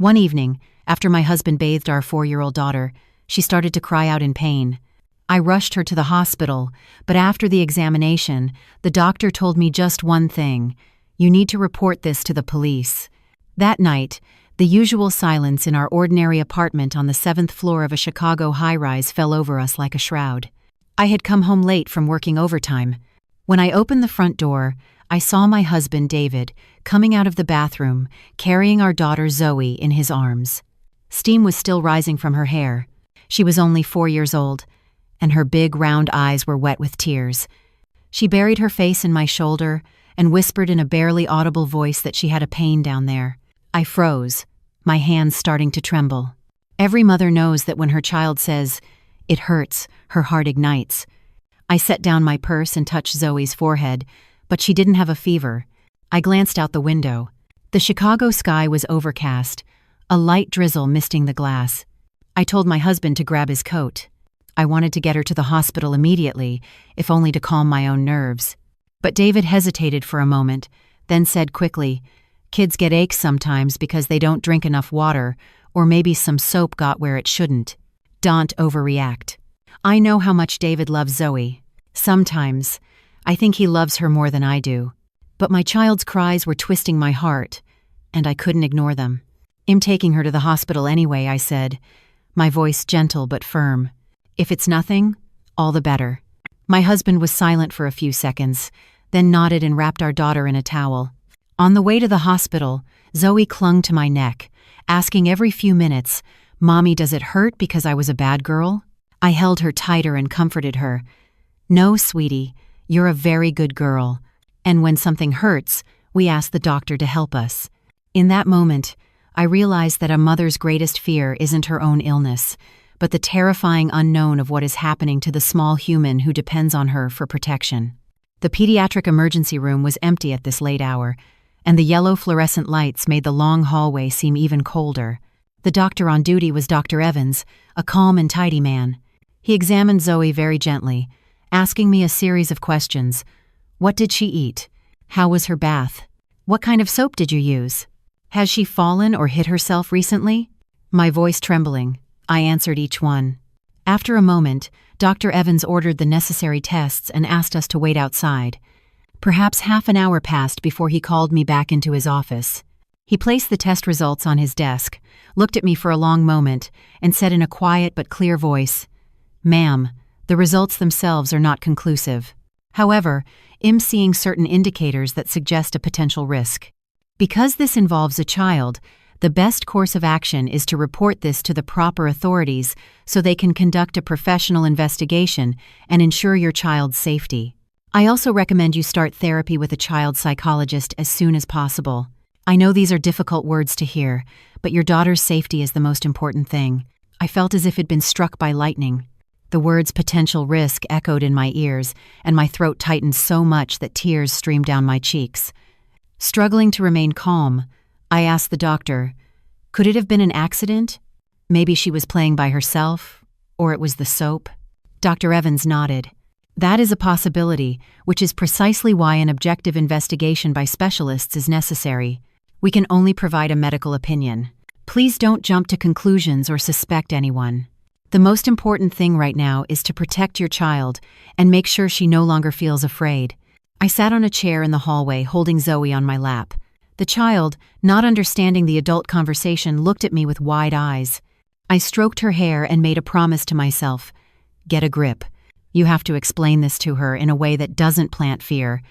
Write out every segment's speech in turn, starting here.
One evening, after my husband bathed our 4-year-old daughter, she started to cry out in pain. I rushed her to the hospital, but after the examination, the doctor told me just one thing: you need to report this to the police. That night, the usual silence in our ordinary apartment on the 7th floor of a Chicago high-rise fell over us like a shroud. I had come home late from working overtime. When I opened the front door, I saw my husband, David, coming out of the bathroom, carrying our daughter Zoe in his arms. Steam was still rising from her hair. She was only 4 years old, and her big round eyes were wet with tears. She buried her face in my shoulder and whispered in a barely audible voice that she had a pain down there. I froze, my hands starting to tremble. Every mother knows that when her child says, "It hurts," her heart ignites. I set down my purse and touched Zoe's forehead, but she didn't have a fever. I glanced out the window. The Chicago sky was overcast, a light drizzle misting the glass. I told my husband to grab his coat. I wanted to get her to the hospital immediately, if only to calm my own nerves. But David hesitated for a moment, then said quickly, "Kids get aches sometimes because they don't drink enough water, or maybe some soap got where it shouldn't. Don't overreact." I know how much David loves Zoe. Sometimes, I think he loves her more than I do. But my child's cries were twisting my heart, and I couldn't ignore them. "I'm taking her to the hospital anyway," I said, my voice gentle but firm. "If it's nothing, all the better." My husband was silent for a few seconds, then nodded and wrapped our daughter in a towel. On the way to the hospital, Zoe clung to my neck, asking every few minutes, "Mommy, does it hurt because I was a bad girl?" I held her tighter and comforted her. "No, sweetie, you're a very good girl. And when something hurts, we ask the doctor to help us." In that moment, I realized that a mother's greatest fear isn't her own illness, but the terrifying unknown of what is happening to the small human who depends on her for protection. The pediatric emergency room was empty at this late hour, and the yellow fluorescent lights made the long hallway seem even colder. The doctor on duty was Dr. Evans, a calm and tidy man. He examined Zoe very gently, asking me a series of questions. What did she eat? How was her bath? What kind of soap did you use? Has she fallen or hit herself recently? My voice trembling, I answered each one. After a moment, Dr. Evans ordered the necessary tests and asked us to wait outside. Perhaps half an hour passed before he called me back into his office. He placed the test results on his desk, looked at me for a long moment, and said in a quiet but clear voice, "Ma'am, the results themselves are not conclusive. However, I'm seeing certain indicators that suggest a potential risk. Because this involves a child, the best course of action is to report this to the proper authorities so they can conduct a professional investigation and ensure your child's safety. I also recommend you start therapy with a child psychologist as soon as possible. I know these are difficult words to hear, but your daughter's safety is the most important thing." I felt as if I'd been struck by lightning. The words "potential risk" echoed in my ears, and my throat tightened so much that tears streamed down my cheeks. Struggling to remain calm, I asked the doctor, "Could it have been an accident? Maybe she was playing by herself, or it was the soap?" Dr. Evans nodded. "That is a possibility, which is precisely why an objective investigation by specialists is necessary. We can only provide a medical opinion. Please don't jump to conclusions or suspect anyone. The most important thing right now is to protect your child and make sure she no longer feels afraid." I sat on a chair in the hallway, holding Zoe on my lap. The child, not understanding the adult conversation, looked at me with wide eyes. I stroked her hair and made a promise to myself. "Get a grip. You have to explain this to her in a way that doesn't plant fear,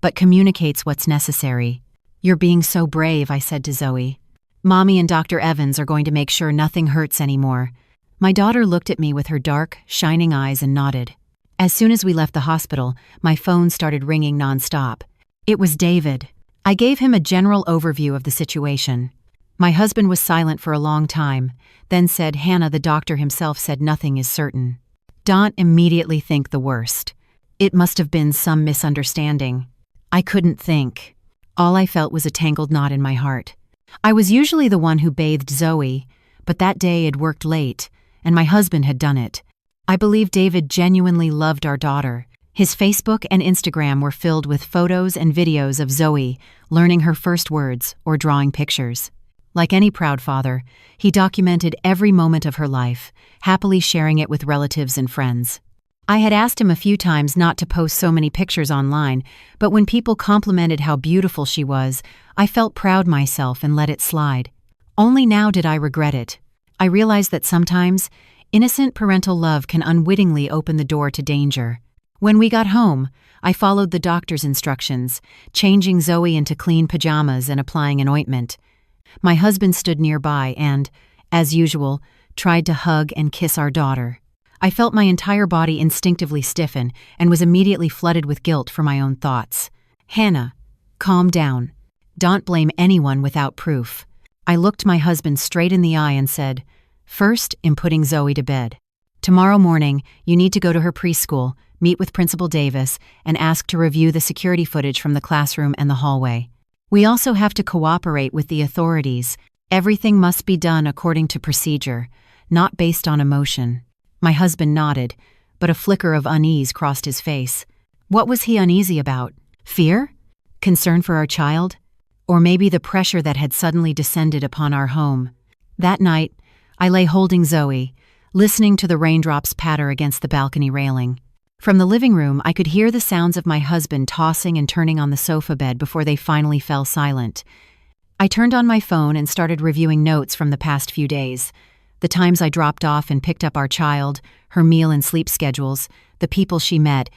but communicates what's necessary." "You're being so brave," I said to Zoe. "Mommy and Dr. Evans are going to make sure nothing hurts anymore." My daughter looked at me with her dark, shining eyes and nodded. As soon as we left the hospital, my phone started ringing nonstop. It was David. I gave him a general overview of the situation. My husband was silent for a long time, then said, "Hannah, the doctor himself said nothing is certain. Don't immediately think the worst. It must have been some misunderstanding." I couldn't think. All I felt was a tangled knot in my heart. I was usually the one who bathed Zoe, but that day had worked late, and my husband had done it. I believe David genuinely loved our daughter. His Facebook and Instagram were filled with photos and videos of Zoe learning her first words or drawing pictures. Like any proud father, he documented every moment of her life, happily sharing it with relatives and friends. I had asked him a few times not to post so many pictures online, but when people complimented how beautiful she was, I felt proud myself and let it slide. Only now did I regret it. I realized that sometimes, innocent parental love can unwittingly open the door to danger. When we got home, I followed the doctor's instructions, changing Zoe into clean pajamas and applying an ointment. My husband stood nearby and, as usual, tried to hug and kiss our daughter. I felt my entire body instinctively stiffen and was immediately flooded with guilt for my own thoughts. Hannah, calm down. Don't blame anyone without proof. I looked my husband straight in the eye and said, "First, in putting Zoe to bed. Tomorrow morning, you need to go to her preschool, meet with Principal Davis, and ask to review the security footage from the classroom and the hallway. We also have to cooperate with the authorities. Everything must be done according to procedure, not based on emotion." My husband nodded, but a flicker of unease crossed his face. What was he uneasy about? Fear? Concern for our child? Or maybe the pressure that had suddenly descended upon our home? That night, I lay holding Zoe, listening to the raindrops patter against the balcony railing. From the living room, I could hear the sounds of my husband tossing and turning on the sofa bed before they finally fell silent. I turned on my phone and started reviewing notes from the past few days. The times I dropped off and picked up our child, her meal and sleep schedules, the people she met,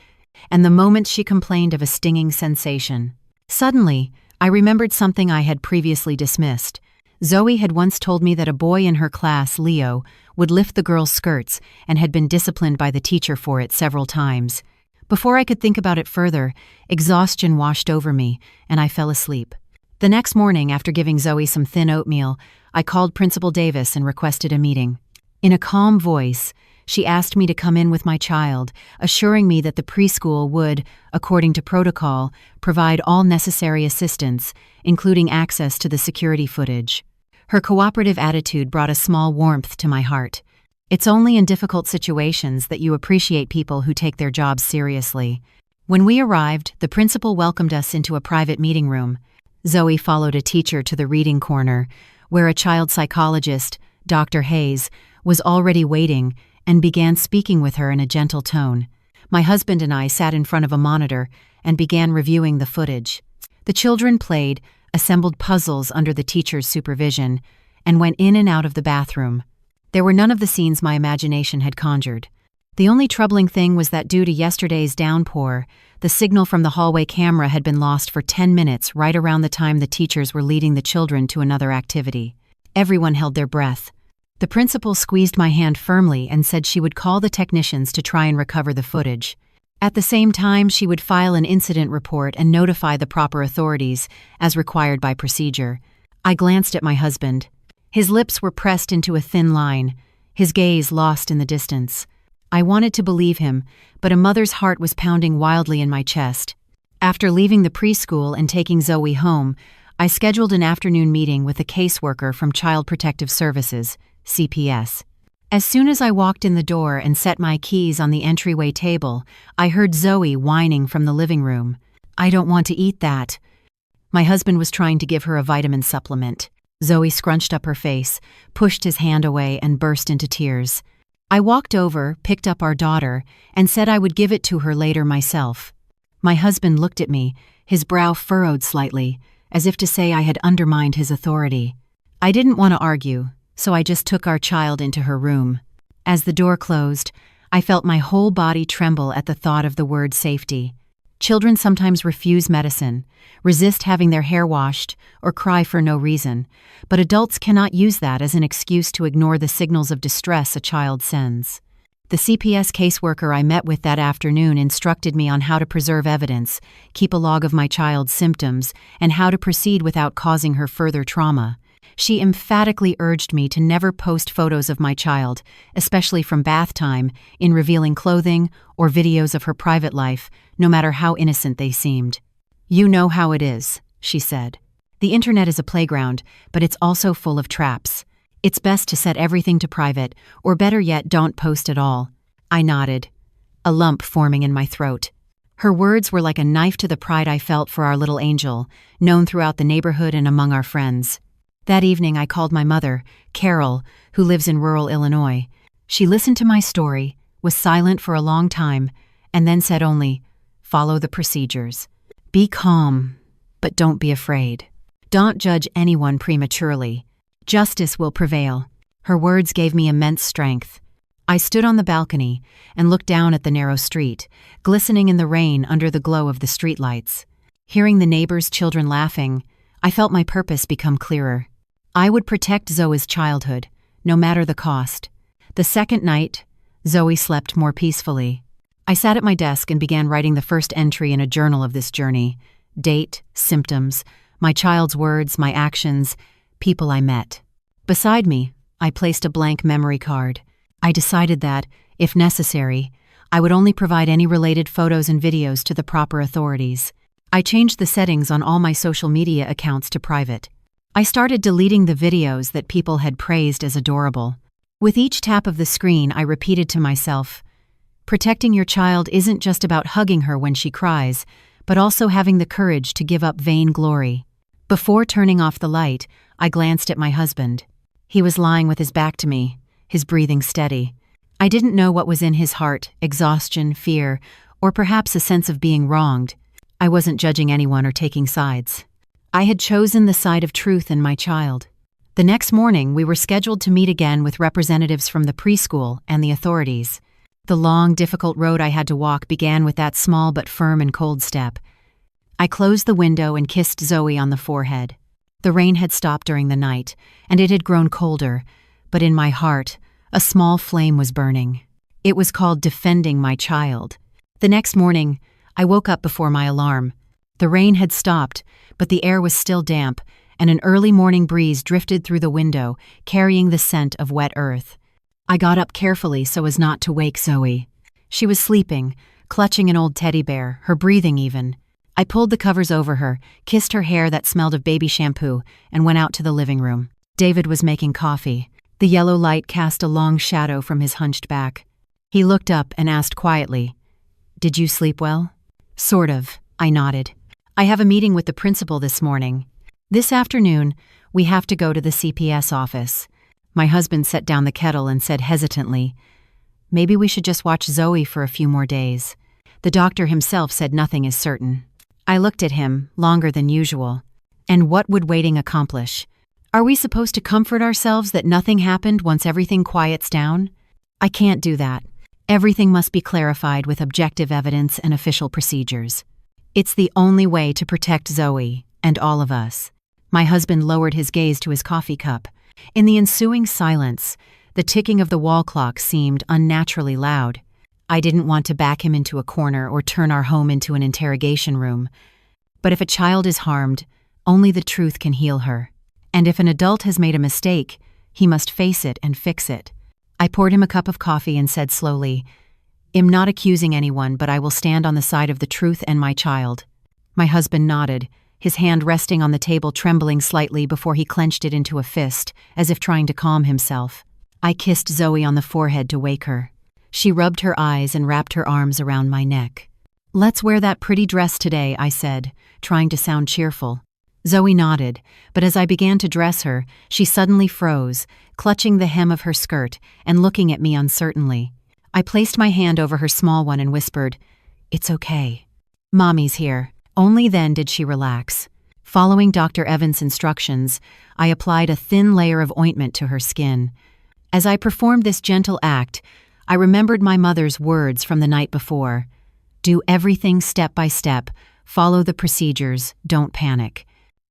and the moments she complained of a stinging sensation. Suddenly, I remembered something I had previously dismissed. Zoe had once told me that a boy in her class, Leo, would lift the girl's skirts and had been disciplined by the teacher for it several times. Before I could think about it further, exhaustion washed over me, and I fell asleep. The next morning, after giving Zoe some thin oatmeal, I called Principal Davis and requested a meeting. In a calm voice, she asked me to come in with my child, assuring me that the preschool would, according to protocol, provide all necessary assistance, including access to the security footage. Her cooperative attitude brought a small warmth to my heart. It's only in difficult situations that you appreciate people who take their jobs seriously. When we arrived, the principal welcomed us into a private meeting room. Zoe followed a teacher to the reading corner, where a child psychologist, Dr. Hayes, was already waiting and began speaking with her in a gentle tone. My husband and I sat in front of a monitor and began reviewing the footage. The children played, assembled puzzles under the teacher's supervision, and went in and out of the bathroom. There were none of the scenes my imagination had conjured. The only troubling thing was that due to yesterday's downpour, the signal from the hallway camera had been lost for 10 minutes right around the time the teachers were leading the children to another activity. Everyone held their breath. The principal squeezed my hand firmly and said she would call the technicians to try and recover the footage. At the same time, she would file an incident report and notify the proper authorities, as required by procedure. I glanced at my husband. His lips were pressed into a thin line, his gaze lost in the distance. I wanted to believe him, but a mother's heart was pounding wildly in my chest. After leaving the preschool and taking Zoe home, I scheduled an afternoon meeting with a caseworker from Child Protective Services, CPS. As soon as I walked in the door and set my keys on the entryway table, I heard Zoe whining from the living room. "I don't want to eat that." My husband was trying to give her a vitamin supplement. Zoe scrunched up her face, pushed his hand away, and burst into tears. I walked over, picked up our daughter, and said I would give it to her later myself. My husband looked at me, his brow furrowed slightly, as if to say I had undermined his authority. I didn't want to argue, so I just took our child into her room. As the door closed, I felt my whole body tremble at the thought of the word safety. Children sometimes refuse medicine, resist having their hair washed, or cry for no reason, but adults cannot use that as an excuse to ignore the signals of distress a child sends. The CPS caseworker I met with that afternoon instructed me on how to preserve evidence, keep a log of my child's symptoms, and how to proceed without causing her further trauma. She emphatically urged me to never post photos of my child, especially from bath time, in revealing clothing or videos of her private life, no matter how innocent they seemed. "You know how it is," she said. "The internet is a playground, but it's also full of traps. It's best to set everything to private, or better yet, don't post at all." I nodded, a lump forming in my throat. Her words were like a knife to the pride I felt for our little angel, known throughout the neighborhood and among our friends. That evening I called my mother, Carol, who lives in rural Illinois. She listened to my story, was silent for a long time, and then said only, "Follow the procedures. Be calm, but don't be afraid. Don't judge anyone prematurely. Justice will prevail." Her words gave me immense strength. I stood on the balcony and looked down at the narrow street, glistening in the rain under the glow of the streetlights. Hearing the neighbors' children laughing, I felt my purpose become clearer. I would protect Zoe's childhood, no matter the cost. The second night, Zoe slept more peacefully. I sat at my desk and began writing the first entry in a journal of this journey. Date, symptoms, my child's words, my actions, people I met. Beside me, I placed a blank memory card. I decided that, if necessary, I would only provide any related photos and videos to the proper authorities. I changed the settings on all my social media accounts to private. I started deleting the videos that people had praised as adorable. With each tap of the screen, I repeated to myself, protecting your child isn't just about hugging her when she cries, but also having the courage to give up vain glory. Before turning off the light, I glanced at my husband. He was lying with his back to me, his breathing steady. I didn't know what was in his heart, exhaustion, fear, or perhaps a sense of being wronged. I wasn't judging anyone or taking sides. I had chosen the side of truth in my child. The next morning, we were scheduled to meet again with representatives from the preschool and the authorities. The long, difficult road I had to walk began with that small but firm and cold step. I closed the window and kissed Zoe on the forehead. The rain had stopped during the night, and it had grown colder, but in my heart, a small flame was burning. It was called defending my child. The next morning, I woke up before my alarm. The rain had stopped, but the air was still damp, and an early morning breeze drifted through the window, carrying the scent of wet earth. I got up carefully so as not to wake Zoe. She was sleeping, clutching an old teddy bear, her breathing even. I pulled the covers over her, kissed her hair that smelled of baby shampoo, and went out to the living room. David was making coffee. The yellow light cast a long shadow from his hunched back. He looked up and asked quietly, "Did you sleep well?" "Sort of," I nodded. "I have a meeting with the principal this morning. This afternoon, we have to go to the CPS office." My husband set down the kettle and said hesitantly, "Maybe we should just watch Zoe for a few more days." The doctor himself said nothing is certain. I looked at him, longer than usual. And what would waiting accomplish? Are we supposed to comfort ourselves that nothing happened once everything quiets down? I can't do that. Everything must be clarified with objective evidence and official procedures. It's the only way to protect Zoe, and all of us. My husband lowered his gaze to his coffee cup. In the ensuing silence, the ticking of the wall clock seemed unnaturally loud. I didn't want to back him into a corner or turn our home into an interrogation room. But if a child is harmed, only the truth can heal her. And if an adult has made a mistake, he must face it and fix it. I poured him a cup of coffee and said slowly, "I'm not accusing anyone, but I will stand on the side of the truth and my child." My husband nodded, his hand resting on the table, trembling slightly before he clenched it into a fist, as if trying to calm himself. I kissed Zoe on the forehead to wake her. She rubbed her eyes and wrapped her arms around my neck. "Let's wear that pretty dress today," I said, trying to sound cheerful. Zoe nodded, but as I began to dress her, she suddenly froze, clutching the hem of her skirt and looking at me uncertainly. I placed my hand over her small one and whispered, "It's okay. Mommy's here." Only then did she relax. Following Dr. Evans' instructions, I applied a thin layer of ointment to her skin. As I performed this gentle act, I remembered my mother's words from the night before. "Do everything step by step, follow the procedures, don't panic."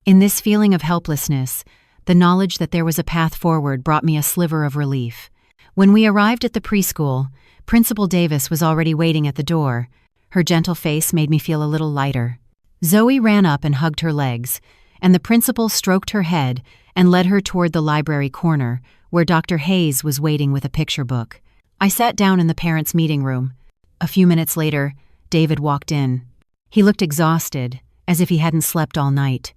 In this feeling of helplessness, the knowledge that there was a path forward brought me a sliver of relief. When we arrived at the preschool, Principal Davis was already waiting at the door. Her gentle face made me feel a little lighter. Zoe ran up and hugged her legs, and the principal stroked her head and led her toward the library corner, where Dr. Hayes was waiting with a picture book. I sat down in the parents' meeting room. A few minutes later, David walked in. He looked exhausted, as if he hadn't slept all night.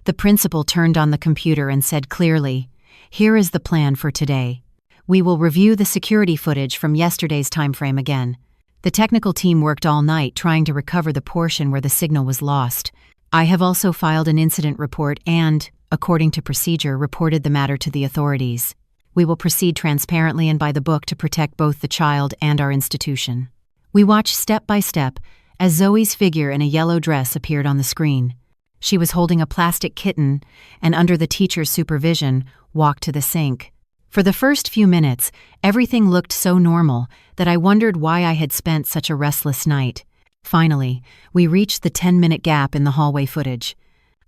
The principal turned on the computer and said clearly, "Here is the plan for today. We will review the security footage from yesterday's timeframe again. The technical team worked all night trying to recover the portion where the signal was lost. I have also filed an incident report and according to procedure, reported the matter to the authorities. We will proceed transparently and by the book to protect both the child and our institution. We watched step by step as Zoe's figure in a yellow dress appeared on the screen. She was holding a plastic kitten and, under the teacher's supervision, walked to the sink. For the first few minutes, everything looked so normal that I wondered why I had spent such a restless night. Finally, we reached the 10-minute gap in the hallway footage.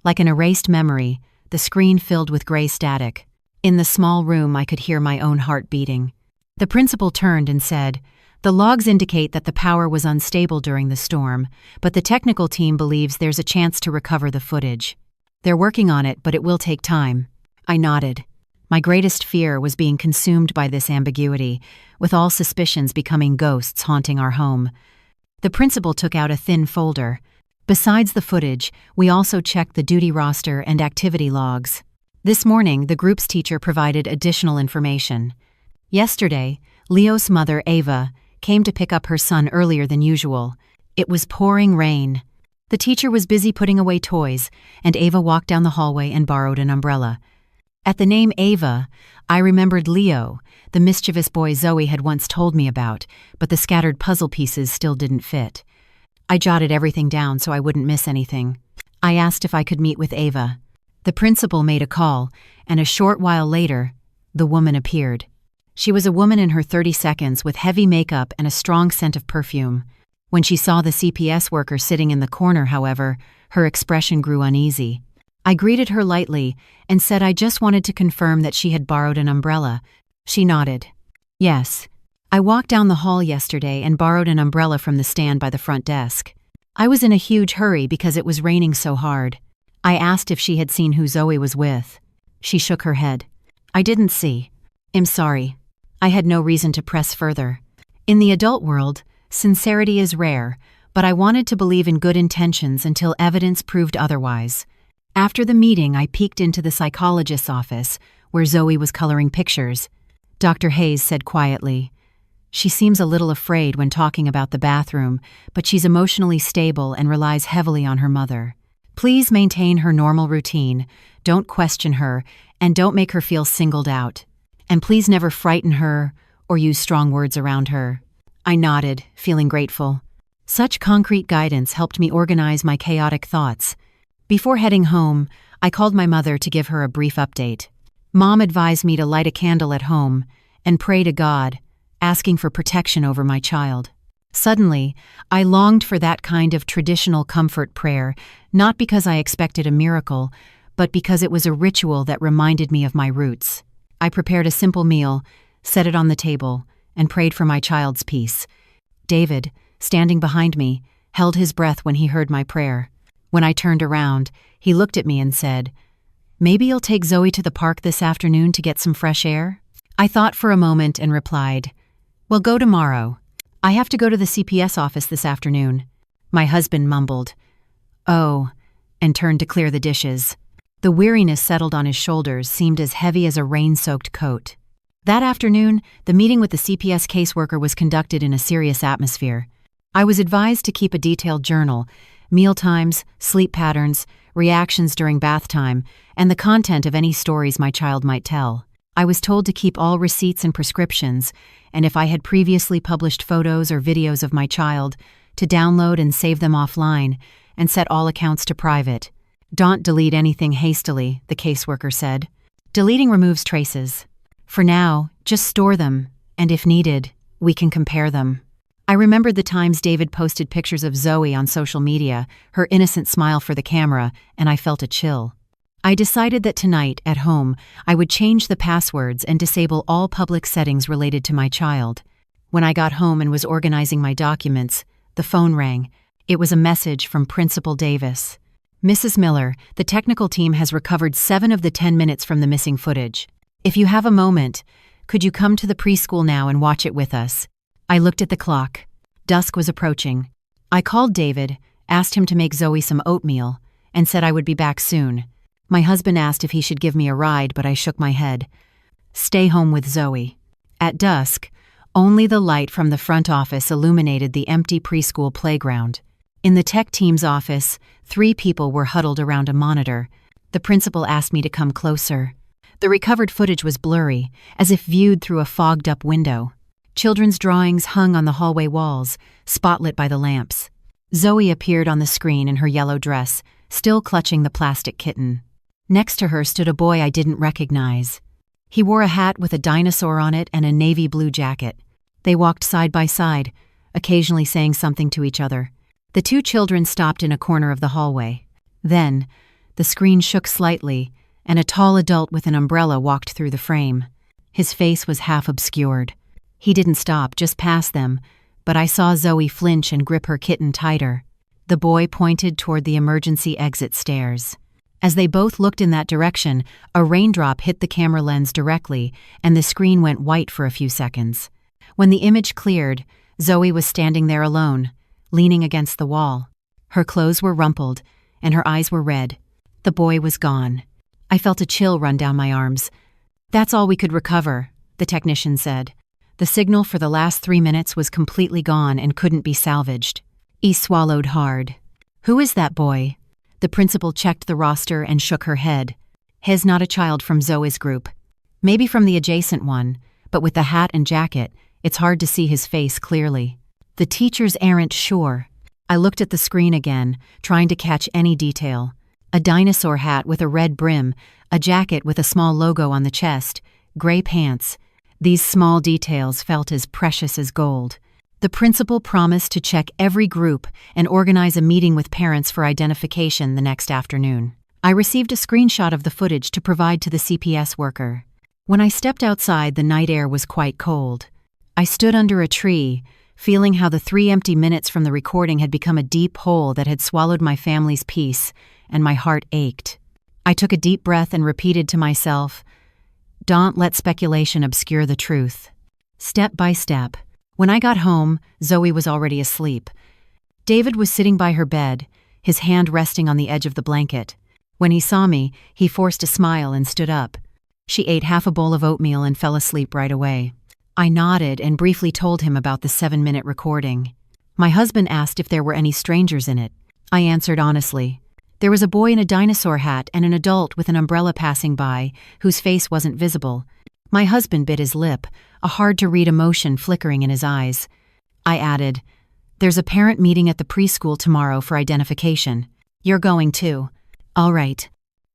Like an erased memory, the screen filled with gray static. In the small room, I could hear my own heart beating. The principal turned and said, "The logs indicate that the power was unstable during the storm, but the technical team believes there's a chance to recover the footage. They're working on it, but it will take time." I nodded. My greatest fear was being consumed by this ambiguity, with all suspicions becoming ghosts haunting our home. The principal took out a thin folder. Besides the footage, we also checked the duty roster and activity logs. This morning, the group's teacher provided additional information. Yesterday, Leo's mother, Ava, came to pick up her son earlier than usual. It was pouring rain. The teacher was busy putting away toys, and Ava walked down the hallway and borrowed an umbrella. At the name Ava, I remembered Leo, the mischievous boy Zoe had once told me about, but the scattered puzzle pieces still didn't fit. I jotted everything down so I wouldn't miss anything. I asked if I could meet with Ava. The principal made a call, and a short while later, the woman appeared. She was a woman in her 30s with heavy makeup and a strong scent of perfume. When she saw the CPS worker sitting in the corner, however, her expression grew uneasy. I greeted her lightly and said I just wanted to confirm that she had borrowed an umbrella. She nodded. "Yes. I walked down the hall yesterday and borrowed an umbrella from the stand by the front desk. I was in a huge hurry because it was raining so hard." I asked if she had seen who Zoe was with. She shook her head. "I didn't see. I'm sorry." I had no reason to press further. In the adult world, sincerity is rare, but I wanted to believe in good intentions until evidence proved otherwise. After the meeting, I peeked into the psychologist's office, where Zoe was coloring pictures. Dr. Hayes said quietly, "She seems a little afraid when talking about the bathroom, but she's emotionally stable and relies heavily on her mother. Please maintain her normal routine, don't question her, and don't make her feel singled out. And please never frighten her or use strong words around her." I nodded, feeling grateful. Such concrete guidance helped me organize my chaotic thoughts. Before heading home, I called my mother to give her a brief update. Mom advised me to light a candle at home and pray to God, asking for protection over my child. Suddenly, I longed for that kind of traditional comfort prayer, not because I expected a miracle, but because it was a ritual that reminded me of my roots. I prepared a simple meal, set it on the table, and prayed for my child's peace. David, standing behind me, held his breath when he heard my prayer. When I turned around, he looked at me and said, "Maybe you'll take Zoe to the park this afternoon to get some fresh air?" I thought for a moment and replied, "We'll go tomorrow. I have to go to the CPS office this afternoon." My husband mumbled, "Oh," and turned to clear the dishes. The weariness settled on his shoulders, seemed as heavy as a rain-soaked coat. That afternoon, the meeting with the CPS caseworker was conducted in a serious atmosphere. I was advised to keep a detailed journal, meal times, sleep patterns, reactions during bath time, and the content of any stories my child might tell. I was told to keep all receipts and prescriptions, and if I had previously published photos or videos of my child, to download and save them offline, and set all accounts to private. "Don't delete anything hastily," the caseworker said. "Deleting removes traces. For now, just store them, and if needed, we can compare them." I remembered the times David posted pictures of Zoe on social media, her innocent smile for the camera, and I felt a chill. I decided that tonight, at home, I would change the passwords and disable all public settings related to my child. When I got home and was organizing my documents, the phone rang. It was a message from Principal Davis. "Mrs. Miller, the technical team has recovered 7 of the 10 minutes from the missing footage. If you have a moment, could you come to the preschool now and watch it with us?" I looked at the clock. Dusk was approaching. I called David, asked him to make Zoe some oatmeal, and said I would be back soon. My husband asked if he should give me a ride, but I shook my head. "Stay home with Zoe." At dusk, only the light from the front office illuminated the empty preschool playground. In the tech team's office, 3 people were huddled around a monitor. The principal asked me to come closer. The recovered footage was blurry, as if viewed through a fogged-up window. Children's drawings hung on the hallway walls, spotlit by the lamps. Zoe appeared on the screen in her yellow dress, still clutching the plastic kitten. Next to her stood a boy I didn't recognize. He wore a hat with a dinosaur on it and a navy blue jacket. They walked side by side, occasionally saying something to each other. The two children stopped in a corner of the hallway. Then, the screen shook slightly, and a tall adult with an umbrella walked through the frame. His face was half obscured. He didn't stop, just past them, but I saw Zoe flinch and grip her kitten tighter. The boy pointed toward the emergency exit stairs. As they both looked in that direction, a raindrop hit the camera lens directly, and the screen went white for a few seconds. When the image cleared, Zoe was standing there alone, leaning against the wall. Her clothes were rumpled, and her eyes were red. The boy was gone. I felt a chill run down my arms. "That's all we could recover," the technician said. The signal for the last 3 minutes was completely gone and couldn't be salvaged. He swallowed hard. "Who is that boy?" The principal checked the roster and shook her head. "He's not a child from Zoe's group. Maybe from the adjacent one, but with the hat and jacket, it's hard to see his face clearly." The teachers aren't sure. I looked at the screen again, trying to catch any detail. A dinosaur hat with a red brim, a jacket with a small logo on the chest, gray pants. These small details felt as precious as gold. The principal promised to check every group and organize a meeting with parents for identification the next afternoon. I received a screenshot of the footage to provide to the CPS worker. When I stepped outside, the night air was quite cold. I stood under a tree, feeling how the 3 empty minutes from the recording had become a deep hole that had swallowed my family's peace, and my heart ached. I took a deep breath and repeated to myself, "Don't let speculation obscure the truth." Step by step. When I got home, Zoe was already asleep. David was sitting by her bed, his hand resting on the edge of the blanket. When he saw me, he forced a smile and stood up. She ate half a bowl of oatmeal and fell asleep right away. I nodded and briefly told him about the 7-minute recording. My husband asked if there were any strangers in it. I answered honestly. There was a boy in a dinosaur hat and an adult with an umbrella passing by, whose face wasn't visible. My husband bit his lip, a hard-to-read emotion flickering in his eyes. I added, "There's a parent meeting at the preschool tomorrow for identification. You're going too." "All right."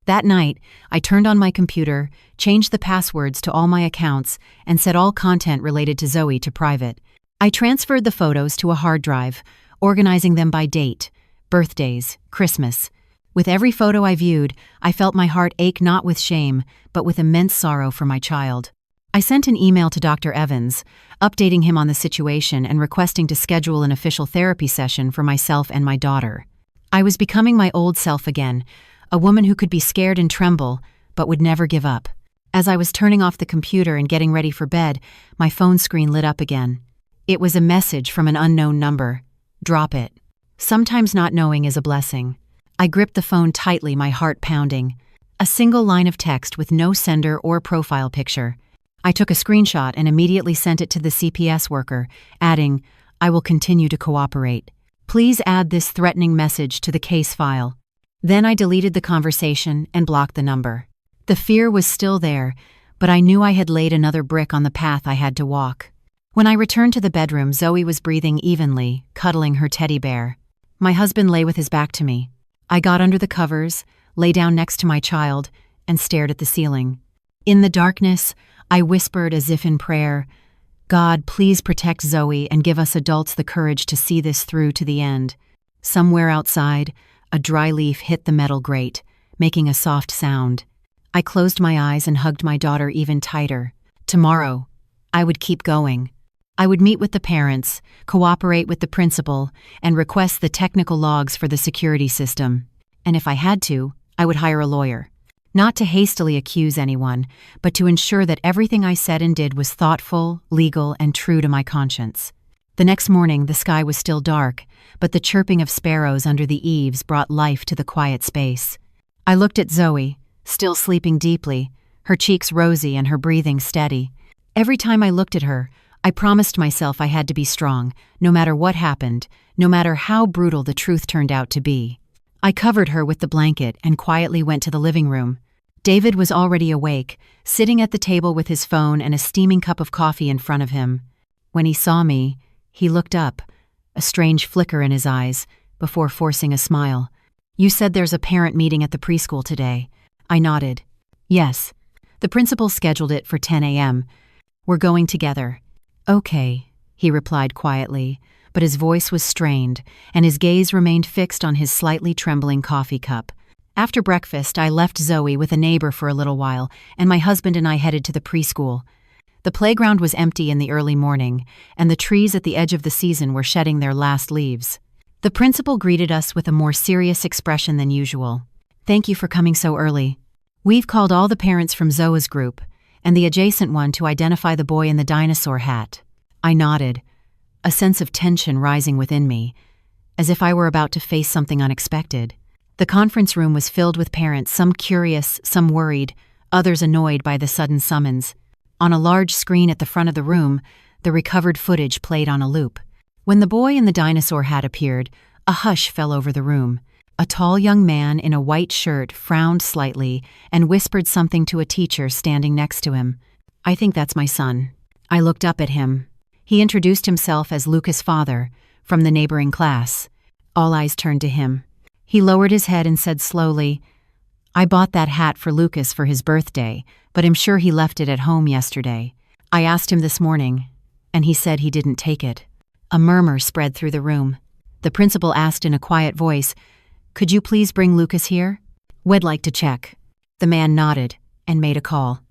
That night, I turned on my computer, changed the passwords to all my accounts, and set all content related to Zoe to private. I transferred the photos to a hard drive, organizing them by date, birthdays, Christmas. With every photo I viewed, I felt my heart ache not with shame, but with immense sorrow for my child. I sent an email to Dr. Evans, updating him on the situation and requesting to schedule an official therapy session for myself and my daughter. I was becoming my old self again, a woman who could be scared and tremble, but would never give up. As I was turning off the computer and getting ready for bed, my phone screen lit up again. It was a message from an unknown number. "Drop it." Sometimes not knowing is a blessing. I gripped the phone tightly, my heart pounding. A single line of text with no sender or profile picture. I took a screenshot and immediately sent it to the CPS worker, adding, "I will continue to cooperate. Please add this threatening message to the case file." Then I deleted the conversation and blocked the number. The fear was still there, but I knew I had laid another brick on the path I had to walk. When I returned to the bedroom, Zoe was breathing evenly, cuddling her teddy bear. My husband lay with his back to me. I got under the covers, lay down next to my child, and stared at the ceiling. In the darkness, I whispered as if in prayer, "God, please protect Zoe and give us adults the courage to see this through to the end." Somewhere outside, a dry leaf hit the metal grate, making a soft sound. I closed my eyes and hugged my daughter even tighter. Tomorrow, I would keep going. I would meet with the parents, cooperate with the principal, and request the technical logs for the security system. And if I had to, I would hire a lawyer. Not to hastily accuse anyone, but to ensure that everything I said and did was thoughtful, legal, and true to my conscience. The next morning, the sky was still dark, but the chirping of sparrows under the eaves brought life to the quiet space. I looked at Zoe, still sleeping deeply, her cheeks rosy and her breathing steady. Every time I looked at her, I promised myself I had to be strong, no matter what happened, no matter how brutal the truth turned out to be. I covered her with the blanket and quietly went to the living room. David was already awake, sitting at the table with his phone and a steaming cup of coffee in front of him. When he saw me, he looked up, a strange flicker in his eyes, before forcing a smile. "You said there's a parent meeting at the preschool today." I nodded. "Yes. The principal scheduled it for 10 a.m. We're going together." "Okay," he replied quietly, but his voice was strained, and his gaze remained fixed on his slightly trembling coffee cup. After breakfast, I left Zoe with a neighbor for a little while, and my husband and I headed to the preschool. The playground was empty in the early morning, and the trees at the edge of the season were shedding their last leaves. The principal greeted us with a more serious expression than usual. "Thank you for coming so early. We've called all the parents from Zoe's group, and the adjacent one to identify the boy in the dinosaur hat." I nodded, a sense of tension rising within me, as if I were about to face something unexpected. The conference room was filled with parents, some curious, some worried, others annoyed by the sudden summons. On a large screen at the front of the room, the recovered footage played on a loop. When the boy in the dinosaur hat appeared, a hush fell over the room. A tall young man in a white shirt frowned slightly and whispered something to a teacher standing next to him. "I think that's my son." I looked up at him. He introduced himself as Lucas' father, from the neighboring class. All eyes turned to him. He lowered his head and said slowly, "I bought that hat for Lucas for his birthday, but I'm sure he left it at home yesterday. I asked him this morning, and he said he didn't take it." A murmur spread through the room. The principal asked in a quiet voice, "Could you please bring Lucas here? We'd like to check." The man nodded and made a call.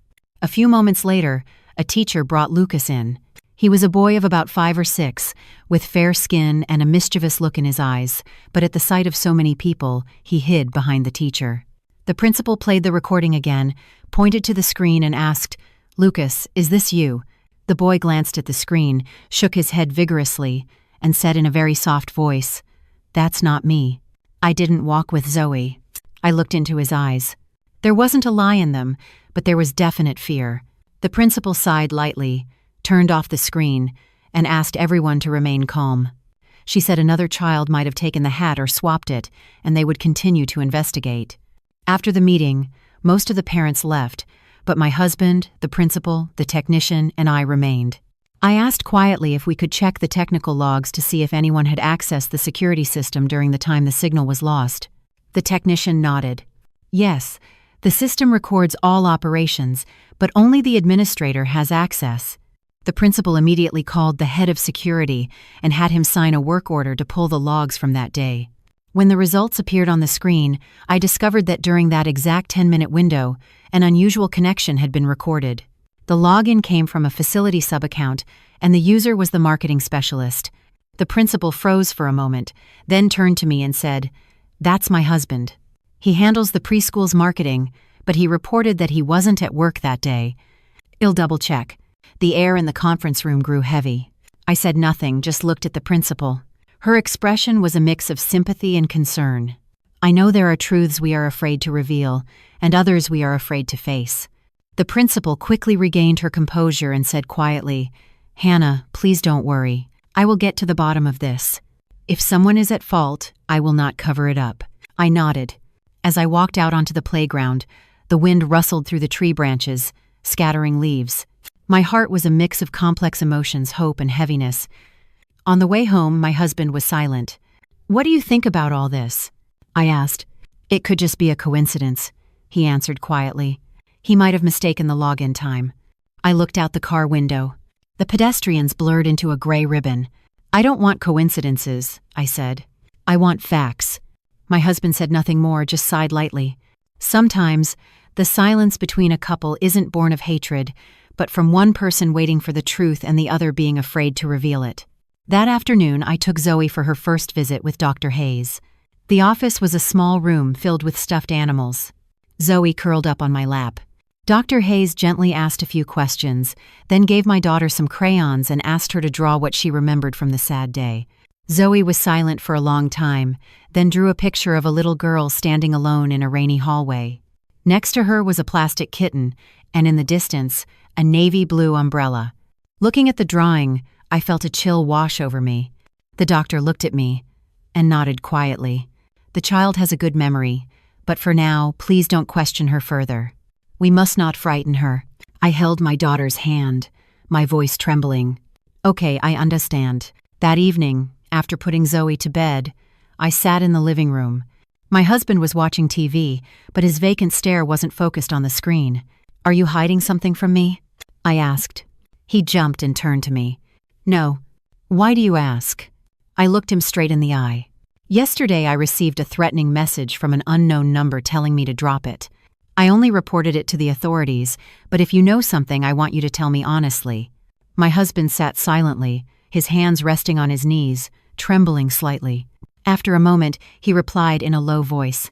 A few moments later, a teacher brought Lucas in. He was a boy of about 5 or 6, with fair skin and a mischievous look in his eyes, but at the sight of so many people, he hid behind the teacher. The principal played the recording again, pointed to the screen and asked, "Lucas, is this you?" The boy glanced at the screen, shook his head vigorously, and said in a very soft voice, "That's not me. I didn't walk with Zoe." I looked into his eyes. There wasn't a lie in them, but there was definite fear. The principal sighed lightly, turned off the screen, and asked everyone to remain calm. She said another child might have taken the hat or swapped it, and they would continue to investigate. After the meeting, most of the parents left, but my husband, the principal, the technician, and I remained. I asked quietly if we could check the technical logs to see if anyone had accessed the security system during the time the signal was lost. The technician nodded. "Yes, the system records all operations, but only the administrator has access." The principal immediately called the head of security and had him sign a work order to pull the logs from that day. When the results appeared on the screen, I discovered that during that exact 10-minute window, an unusual connection had been recorded. The login came from a facility sub-account, and the user was the marketing specialist. The principal froze for a moment, then turned to me and said, "That's my husband. He handles the preschool's marketing, but he reported that he wasn't at work that day. I'll double-check." The air in the conference room grew heavy. I said nothing, just looked at the principal. Her expression was a mix of sympathy and concern. I know there are truths we are afraid to reveal, and others we are afraid to face. The principal quickly regained her composure and said quietly, "Hannah, please don't worry. I will get to the bottom of this. If someone is at fault, I will not cover it up." I nodded. As I walked out onto the playground, the wind rustled through the tree branches, scattering leaves. My heart was a mix of complex emotions, hope and heaviness. On the way home, my husband was silent. "What do you think about all this?" I asked. "It could just be a coincidence," he answered quietly. "He might have mistaken the login time." I looked out the car window. The pedestrians blurred into a gray ribbon. "I don't want coincidences," I said. "I want facts." My husband said nothing more, just sighed lightly. Sometimes, the silence between a couple isn't born of hatred, but from one person waiting for the truth and the other being afraid to reveal it. That afternoon, I took Zoe for her first visit with Dr. Hayes. The office was a small room filled with stuffed animals. Zoe curled up on my lap. Dr. Hayes gently asked a few questions, then gave my daughter some crayons and asked her to draw what she remembered from the sad day. Zoe was silent for a long time, then drew a picture of a little girl standing alone in a rainy hallway. Next to her was a plastic kitten, and in the distance, a navy blue umbrella. Looking at the drawing, I felt a chill wash over me. The doctor looked at me and nodded quietly. The child has a good memory, but for now, please don't question her further. We must not frighten her. I held my daughter's hand, my voice trembling. Okay, I understand. That evening, after putting Zoe to bed, I sat in the living room. My husband was watching TV, but his vacant stare wasn't focused on the screen. Are you hiding something from me? I asked. He jumped and turned to me. No. Why do you ask? I looked him straight in the eye. Yesterday I received a threatening message from an unknown number telling me to drop it. I only reported it to the authorities, but if you know something, I want you to tell me honestly. My husband sat silently, his hands resting on his knees, trembling slightly. After a moment, he replied in a low voice,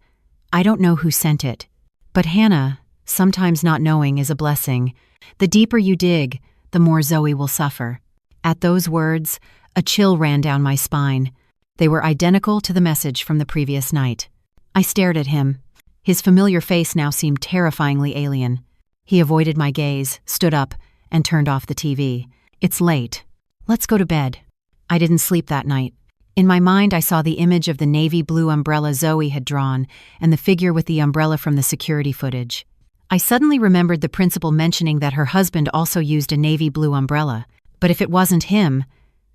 I don't know who sent it. But Hannah, sometimes not knowing is a blessing. The deeper you dig, the more Zoe will suffer. At those words, a chill ran down my spine. They were identical to the message from the previous night. I stared at him. His familiar face now seemed terrifyingly alien. He avoided my gaze, stood up, and turned off the TV. It's late. Let's go to bed. I didn't sleep that night. In my mind, I saw the image of the navy blue umbrella Zoe had drawn and the figure with the umbrella from the security footage. I suddenly remembered the principal mentioning that her husband also used a navy blue umbrella. But if it wasn't him,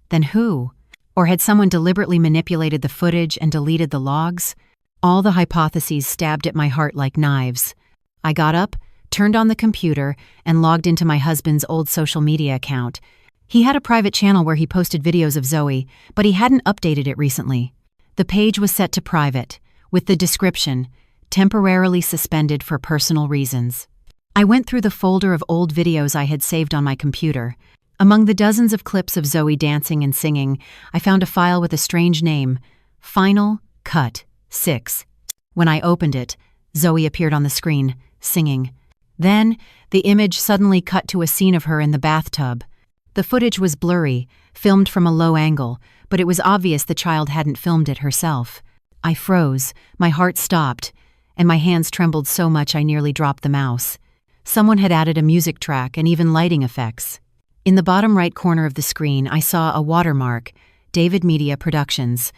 then who? Or had someone deliberately manipulated the footage and deleted the logs? All the hypotheses stabbed at my heart like knives. I got up, turned on the computer, and logged into my husband's old social media account. He had a private channel where he posted videos of Zoe, but he hadn't updated it recently. The page was set to private, with the description, temporarily suspended for personal reasons. I went through the folder of old videos I had saved on my computer. Among the dozens of clips of Zoe dancing and singing, I found a file with a strange name, Final Cut 6. When I opened it, Zoe appeared on the screen, singing. Then, the image suddenly cut to a scene of her in the bathtub. The footage was blurry, filmed from a low angle, but it was obvious the child hadn't filmed it herself. I froze, my heart stopped, and my hands trembled so much I nearly dropped the mouse. Someone had added a music track and even lighting effects. In the bottom right corner of the screen, I saw a watermark, David Media Productions.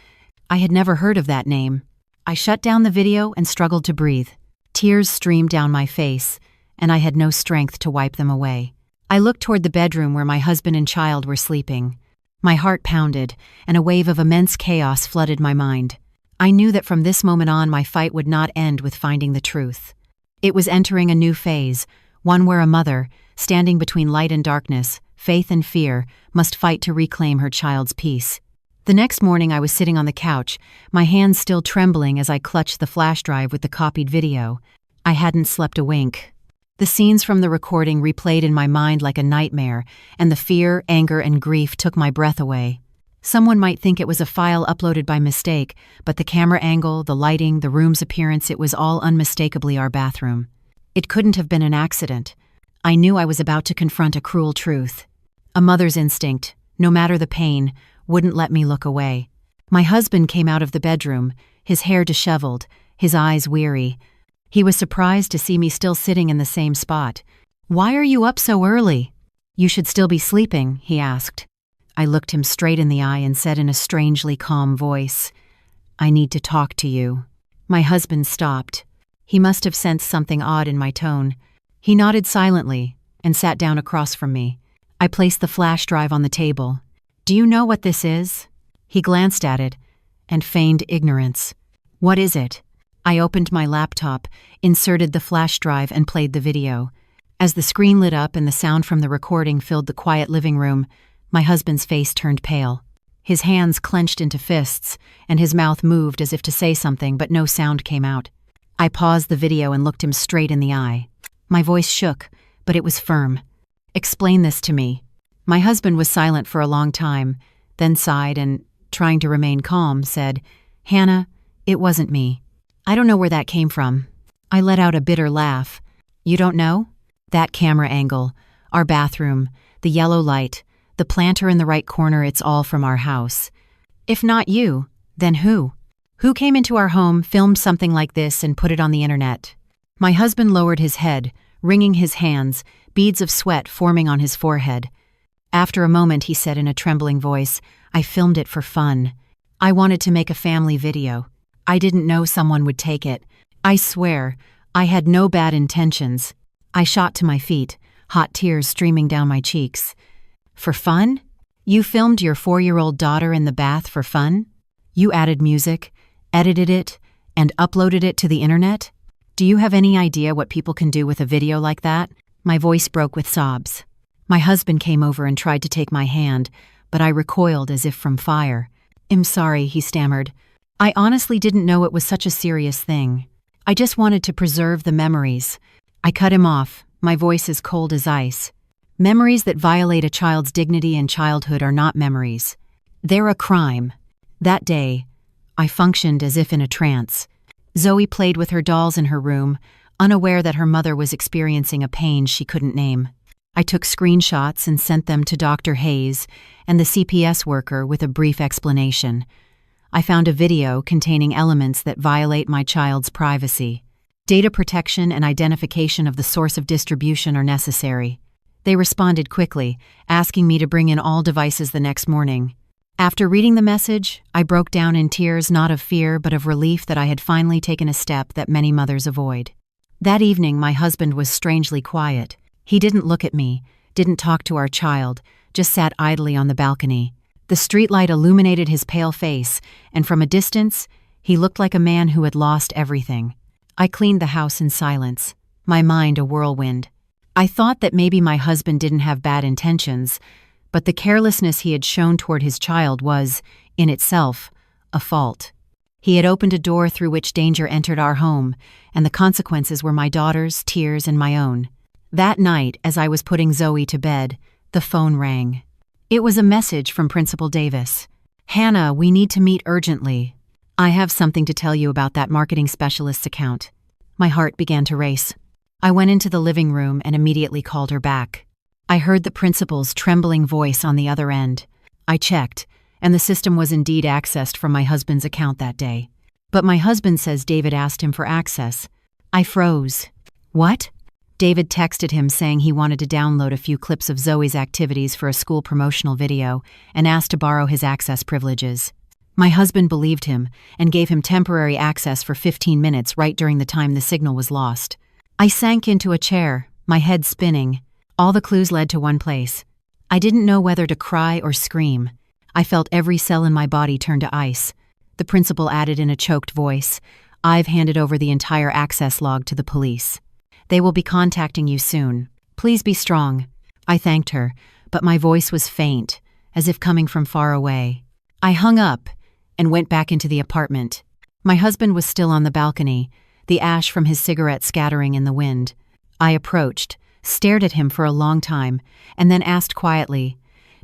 I had never heard of that name. I shut down the video and struggled to breathe. Tears streamed down my face, and I had no strength to wipe them away. I looked toward the bedroom where my husband and child were sleeping. My heart pounded, and a wave of immense chaos flooded my mind. I knew that from this moment on, my fight would not end with finding the truth. It was entering a new phase, one where a mother, standing between light and darkness, faith and fear, must fight to reclaim her child's peace. The next morning I was sitting on the couch, my hands still trembling as I clutched the flash drive with the copied video. I hadn't slept a wink. The scenes from the recording replayed in my mind like a nightmare, and the fear, anger, and grief took my breath away. Someone might think it was a file uploaded by mistake, but the camera angle, the lighting, the room's appearance, it was all unmistakably our bathroom. It couldn't have been an accident. I knew I was about to confront a cruel truth. A mother's instinct, no matter the pain, wouldn't let me look away. My husband came out of the bedroom, his hair disheveled, his eyes weary. He was surprised to see me still sitting in the same spot. "Why are you up so early?" "You should still be sleeping," he asked. I looked him straight in the eye and said in a strangely calm voice, "I need to talk to you." My husband stopped. He must have sensed something odd in my tone. He nodded silently and sat down across from me. I placed the flash drive on the table. "Do you know what this is?" He glanced at it and feigned ignorance. "What is it?" I opened my laptop, inserted the flash drive, and played the video. As the screen lit up and the sound from the recording filled the quiet living room, my husband's face turned pale. His hands clenched into fists, and his mouth moved as if to say something, but no sound came out. I paused the video and looked him straight in the eye. My voice shook, but it was firm. "Explain this to me." My husband was silent for a long time, then sighed and, trying to remain calm, said, "Hannah, it wasn't me. I don't know where that came from." I let out a bitter laugh. "You don't know?" "That camera angle, our bathroom, the yellow light, the planter in the right corner, it's all from our house." "If not you, then who? Who came into our home, filmed something like this, and put it on the internet?" My husband lowered his head, wringing his hands, beads of sweat forming on his forehead. After a moment, he said in a trembling voice, "I filmed it for fun. I wanted to make a family video. I didn't know someone would take it. I swear, I had no bad intentions. I shot to my feet, hot tears streaming down my cheeks. For fun? You filmed your 4-year-old daughter in the bath for fun? You added music, edited it, and uploaded it to the internet? Do you have any idea what people can do with a video like that? My voice broke with sobs. My husband came over and tried to take my hand, but I recoiled as if from fire. "I'm sorry," he stammered. "I honestly didn't know it was such a serious thing. I just wanted to preserve the memories." I cut him off, my voice as cold as ice. Memories that violate a child's dignity and childhood are not memories. They're a crime. That day, I functioned as if in a trance. Zoe played with her dolls in her room, unaware that her mother was experiencing a pain she couldn't name. I took screenshots and sent them to Dr. Hayes and the CPS worker with a brief explanation. I found a video containing elements that violate my child's privacy. Data protection and identification of the source of distribution are necessary. They responded quickly, asking me to bring in all devices the next morning. After reading the message, I broke down in tears, not of fear but of relief that I had finally taken a step that many mothers avoid. That evening, my husband was strangely quiet. He didn't look at me, didn't talk to our child, just sat idly on the balcony. The streetlight illuminated his pale face, and from a distance, he looked like a man who had lost everything. I cleaned the house in silence, my mind a whirlwind. I thought that maybe my husband didn't have bad intentions, but the carelessness he had shown toward his child was, in itself, a fault. He had opened a door through which danger entered our home, and the consequences were my daughter's, tears, and my own. That night, as I was putting Zoe to bed, the phone rang. It was a message from Principal Davis. "Hannah, we need to meet urgently. I have something to tell you about that marketing specialist's account." My heart began to race. I went into the living room and immediately called her back. I heard the principal's trembling voice on the other end. I checked, and the system was indeed accessed from my husband's account that day. But my husband says David asked him for access. I froze. What? David texted him saying he wanted to download a few clips of Zoe's activities for a school promotional video and asked to borrow his access privileges. My husband believed him and gave him temporary access for 15 minutes right during the time the signal was lost. I sank into a chair, my head spinning. All the clues led to one place. I didn't know whether to cry or scream. I felt every cell in my body turn to ice. The principal added in a choked voice, "I've handed over the entire access log to the police. They will be contacting you soon. Please be strong." I thanked her, but my voice was faint, as if coming from far away. I hung up and went back into the apartment. My husband was still on the balcony, the ash from his cigarette scattering in the wind. I approached, stared at him for a long time, and then asked quietly,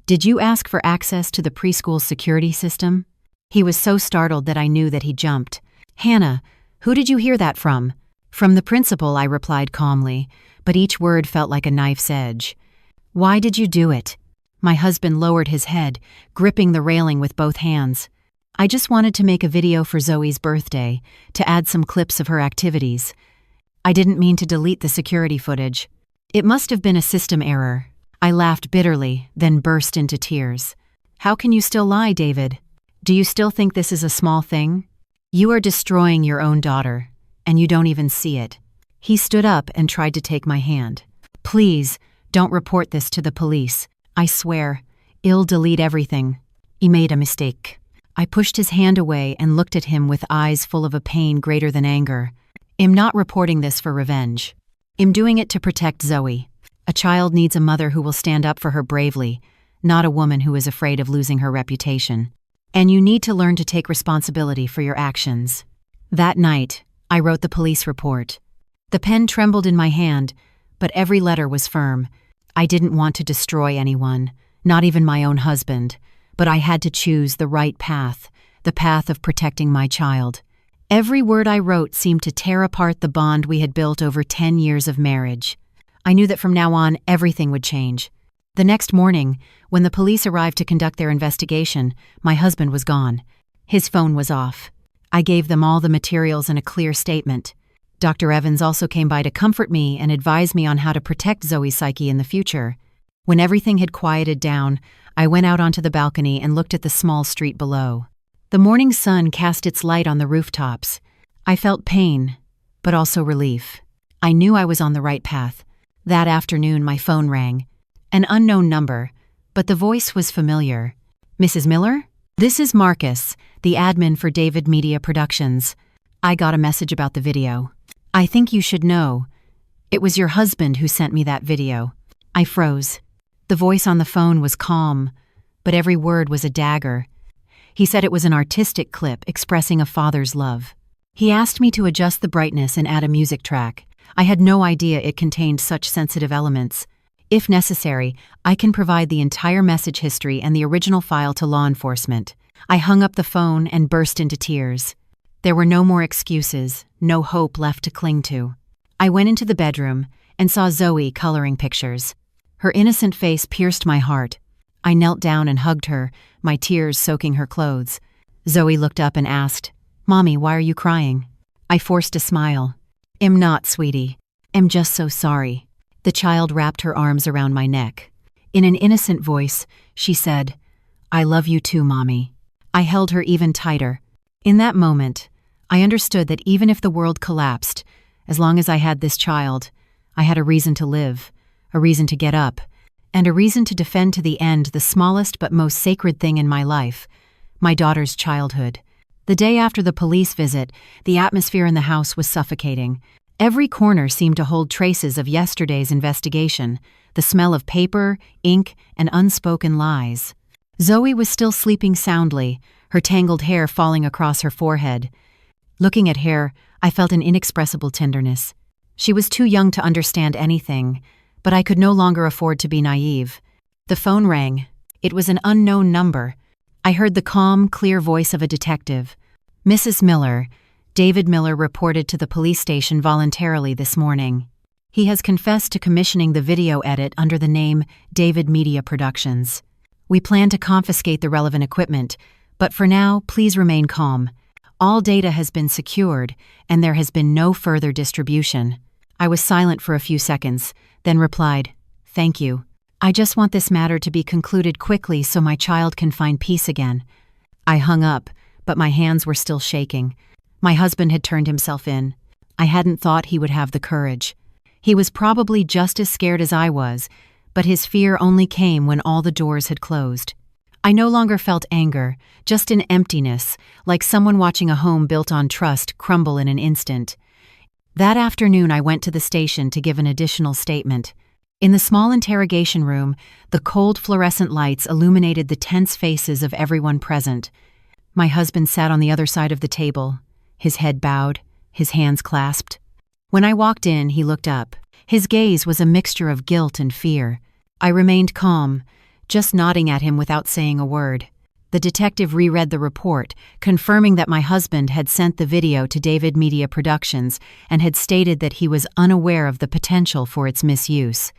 "Did you ask for access to the preschool security system?" He was so startled that I knew that he jumped. "Hannah, who did you hear that from?" "From the principal," I replied calmly, but each word felt like a knife's edge. "Why did you do it?" My husband lowered his head, gripping the railing with both hands. "I just wanted to make a video for Zoe's birthday, to add some clips of her activities. I didn't mean to delete the security footage. It must have been a system error." I laughed bitterly, then burst into tears. "How can you still lie, David? Do you still think this is a small thing? You are destroying your own daughter, and you don't even see it." He stood up and tried to take my hand. "Please, don't report this to the police. I swear, I'll delete everything. He made a mistake." I pushed his hand away and looked at him with eyes full of a pain greater than anger. "I'm not reporting this for revenge. I'm doing it to protect Zoe. A child needs a mother who will stand up for her bravely, not a woman who is afraid of losing her reputation. And you need to learn to take responsibility for your actions." That night, I wrote the police report. The pen trembled in my hand, but every letter was firm. I didn't want to destroy anyone, not even my own husband, but I had to choose the right path, the path of protecting my child. Every word I wrote seemed to tear apart the bond we had built over 10 years of marriage. I knew that from now on, everything would change. The next morning, when the police arrived to conduct their investigation, my husband was gone. His phone was off. I gave them all the materials and a clear statement. Dr. Evans also came by to comfort me and advise me on how to protect Zoe's psyche in the future. When everything had quieted down, I went out onto the balcony and looked at the small street below. The morning sun cast its light on the rooftops. I felt pain, but also relief. I knew I was on the right path. That afternoon, my phone rang. An unknown number, but the voice was familiar. Mrs. Miller? This is Marcus, the admin for David Media Productions. I got a message about the video. I think you should know. It was your husband who sent me that video. I froze. The voice on the phone was calm, but every word was a dagger. He said it was an artistic clip expressing a father's love. He asked me to adjust the brightness and add a music track. I had no idea it contained such sensitive elements. If necessary, I can provide the entire message history and the original file to law enforcement. I hung up the phone and burst into tears. There were no more excuses, no hope left to cling to. I went into the bedroom and saw Zoe coloring pictures. Her innocent face pierced my heart. I knelt down and hugged her, my tears soaking her clothes. Zoe looked up and asked, "Mommy, why are you crying?" I forced a smile. "Am not, sweetie. Am just so sorry." The child wrapped her arms around my neck. In an innocent voice, she said, "I love you too, Mommy." I held her even tighter. In that moment, I understood that even if the world collapsed, as long as I had this child, I had a reason to live, a reason to get up, and a reason to defend to the end the smallest but most sacred thing in my life, my daughter's childhood. The day after the police visit, the atmosphere in the house was suffocating. Every corner seemed to hold traces of yesterday's investigation, the smell of paper, ink, and unspoken lies. Zoe was still sleeping soundly, her tangled hair falling across her forehead. Looking at her, I felt an inexpressible tenderness. She was too young to understand anything, but I could no longer afford to be naive. The phone rang. It was an unknown number. I heard the calm, clear voice of a detective. "Mrs. Miller, David Miller reported to the police station voluntarily this morning. He has confessed to commissioning the video edit under the name David Media Productions. We plan to confiscate the relevant equipment, but for now, please remain calm. All data has been secured, and there has been no further distribution." I was silent for a few seconds, then replied, "Thank you. I just want this matter to be concluded quickly so my child can find peace again." I hung up, but my hands were still shaking. My husband had turned himself in. I hadn't thought he would have the courage. He was probably just as scared as I was, but his fear only came when all the doors had closed. I no longer felt anger, just an emptiness, like someone watching a home built on trust crumble in an instant. That afternoon, I went to the station to give an additional statement. In the small interrogation room, the cold fluorescent lights illuminated the tense faces of everyone present. My husband sat on the other side of the table, his head bowed, his hands clasped. When I walked in, he looked up. His gaze was a mixture of guilt and fear. I remained calm, just nodding at him without saying a word. The detective reread the report, confirming that my husband had sent the video to David Media Productions and had stated that he was unaware of the potential for its misuse.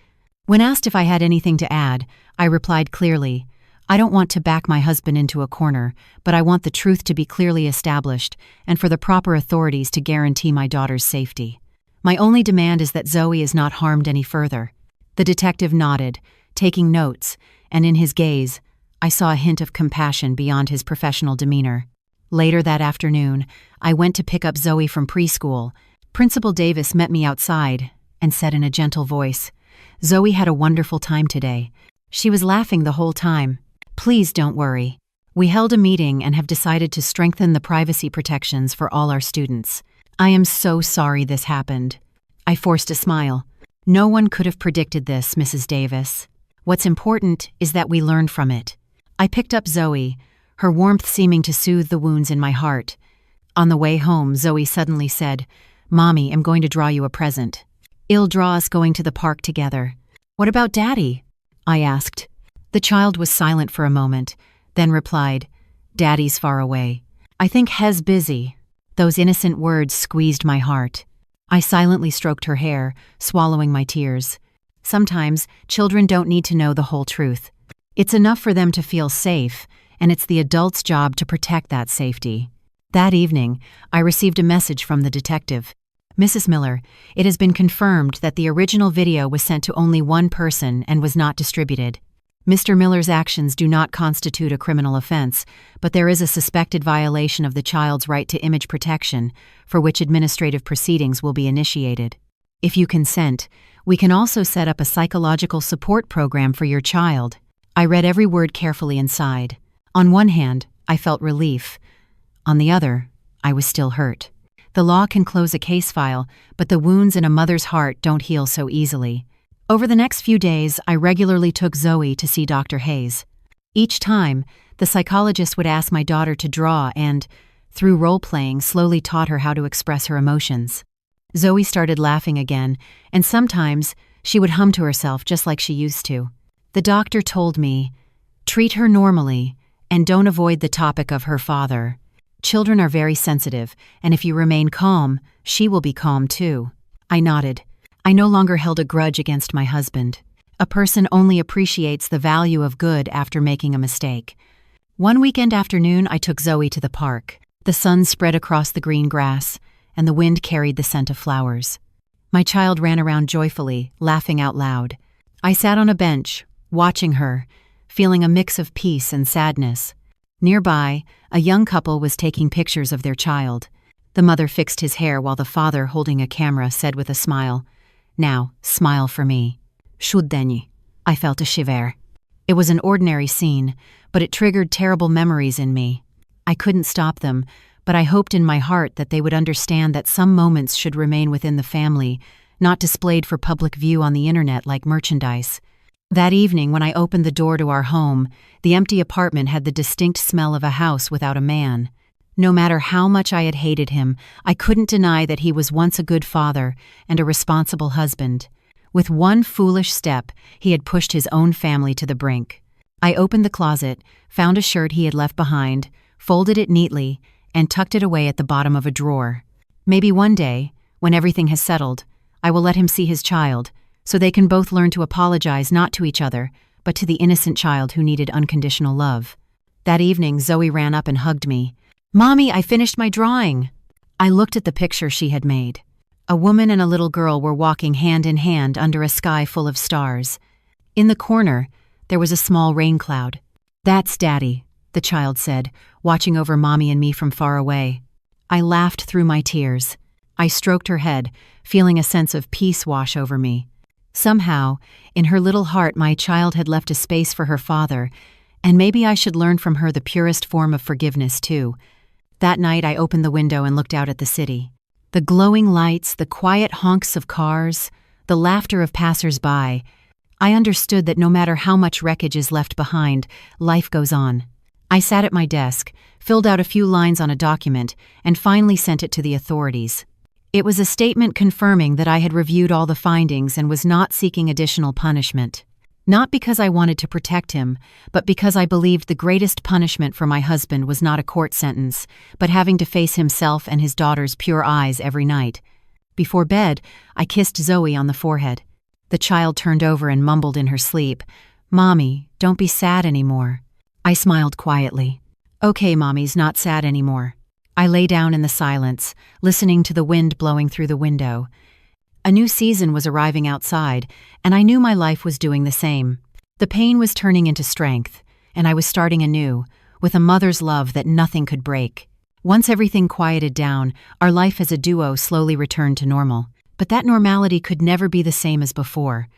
When asked if I had anything to add, I replied clearly, "I don't want to back my husband into a corner, but I want the truth to be clearly established and for the proper authorities to guarantee my daughter's safety. My only demand is that Zoe is not harmed any further." The detective nodded, taking notes, and in his gaze, I saw a hint of compassion beyond his professional demeanor. Later that afternoon, I went to pick up Zoe from preschool. Principal Davis met me outside and said in a gentle voice, "Zoe had a wonderful time today. She was laughing the whole time. Please don't worry. We held a meeting and have decided to strengthen the privacy protections for all our students. I am so sorry this happened." I forced a smile. "No one could have predicted this, Mrs. Davis. What's important is that we learn from it." I picked up Zoe, her warmth seeming to soothe the wounds in my heart. On the way home, Zoe suddenly said, "Mommy, I'm going to draw you a present. It'll draw us going to the park together." "What about Daddy?" I asked. The child was silent for a moment, then replied, "Daddy's far away. I think Hez busy." Those innocent words squeezed my heart. I silently stroked her hair, swallowing my tears. Sometimes, children don't need to know the whole truth. It's enough for them to feel safe, and it's the adult's job to protect that safety. That evening, I received a message from the detective. "Mrs. Miller, it has been confirmed that the original video was sent to only one person and was not distributed. Mr. Miller's actions do not constitute a criminal offense, but there is a suspected violation of the child's right to image protection, for which administrative proceedings will be initiated. If you consent, we can also set up a psychological support program for your child. I read every word carefully and sighed. On one hand, I felt relief. On the other, I was still hurt. The law can close a case file, but the wounds in a mother's heart don't heal so easily. Over the next few days, I regularly took Zoe to see Dr. Hayes. Each time, the psychologist would ask my daughter to draw and, through role-playing, slowly taught her how to express her emotions. Zoe started laughing again, and sometimes she would hum to herself just like she used to. The doctor told me, "Treat her normally, and don't avoid the topic of her father. Children are very sensitive, and if you remain calm, she will be calm too." I nodded. I no longer held a grudge against my husband. A person only appreciates the value of good after making a mistake. One weekend afternoon, I took Zoe to the park. The sun spread across the green grass, and the wind carried the scent of flowers. My child ran around joyfully, laughing out loud. I sat on a bench, watching her, feeling a mix of peace and sadness. Nearby, a young couple was taking pictures of their child. The mother fixed his hair while the father, holding a camera, said with a smile, "Now, smile for me." Shuddenji. I felt a shiver. It was an ordinary scene, but it triggered terrible memories in me. I couldn't stop them, but I hoped in my heart that they would understand that some moments should remain within the family, not displayed for public view on the internet like merchandise. That evening, when I opened the door to our home, the empty apartment had the distinct smell of a house without a man. No matter how much I had hated him, I couldn't deny that he was once a good father and a responsible husband. With one foolish step, he had pushed his own family to the brink. I opened the closet, found a shirt he had left behind, folded it neatly, and tucked it away at the bottom of a drawer. Maybe one day, when everything has settled, I will let him see his child, so they can both learn to apologize not to each other, but to the innocent child who needed unconditional love. That evening, Zoe ran up and hugged me. "Mommy, I finished my drawing." I looked at the picture she had made. A woman and a little girl were walking hand in hand under a sky full of stars. In the corner, there was a small rain cloud. "That's Daddy," the child said, watching over Mommy and me from far away. I laughed through my tears. I stroked her head, feeling a sense of peace wash over me. Somehow, in her little heart, my child had left a space for her father, and maybe I should learn from her the purest form of forgiveness, too. That night, I opened the window and looked out at the city. The glowing lights, the quiet honks of cars, the laughter of passers-by. I understood that no matter how much wreckage is left behind, life goes on. I sat at my desk, filled out a few lines on a document, and finally sent it to the authorities. It was a statement confirming that I had reviewed all the findings and was not seeking additional punishment. Not because I wanted to protect him, but because I believed the greatest punishment for my husband was not a court sentence, but having to face himself and his daughter's pure eyes every night. Before bed, I kissed Zoe on the forehead. The child turned over and mumbled in her sleep, "Mommy, don't be sad anymore." I smiled quietly. "Okay, Mommy's not sad anymore." I lay down in the silence, listening to the wind blowing through the window. A new season was arriving outside, and I knew my life was doing the same. The pain was turning into strength, and I was starting anew, with a mother's love that nothing could break. Once everything quieted down, our life as a duo slowly returned to normal. But that normality could never be the same as before.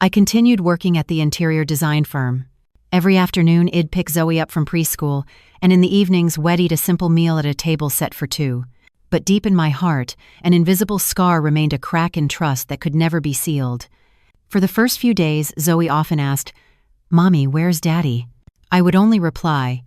I continued working at the interior design firm. Every afternoon, I'd pick Zoe up from preschool, and in the evenings, we'd eat a simple meal at a table set for two. But deep in my heart, an invisible scar remained, a crack in trust that could never be sealed. For the first few days, Zoe often asked, "Mommy, where's Daddy?" I would only reply,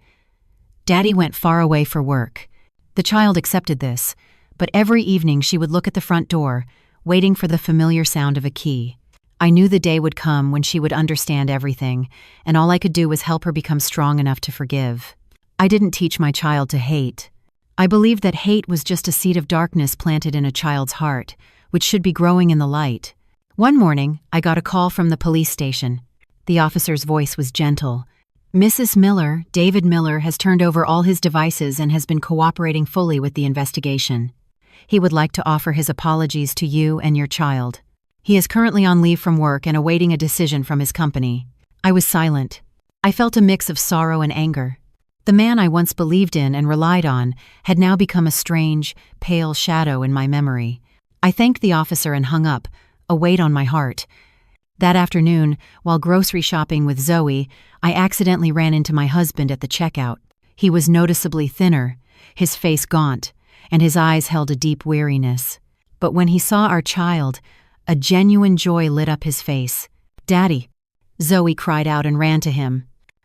"Daddy went far away for work." The child accepted this, but every evening she would look at the front door, waiting for the familiar sound of a key. I knew the day would come when she would understand everything, and all I could do was help her become strong enough to forgive. I didn't teach my child to hate. I believed that hate was just a seed of darkness planted in a child's heart, which should be growing in the light. One morning, I got a call from the police station. The officer's voice was gentle. "Mrs. Miller, David Miller, has turned over all his devices and has been cooperating fully with the investigation. He would like to offer his apologies to you and your child. He is currently on leave from work and awaiting a decision from his company." I was silent. I felt a mix of sorrow and anger. The man I once believed in and relied on had now become a strange, pale shadow in my memory. I thanked the officer and hung up, a weight on my heart. That afternoon, while grocery shopping with Zoe, I accidentally ran into my husband at the checkout. He was noticeably thinner, his face gaunt, and his eyes held a deep weariness. But when he saw our child, a genuine joy lit up his face. "Daddy!" Zoe cried out and ran to him.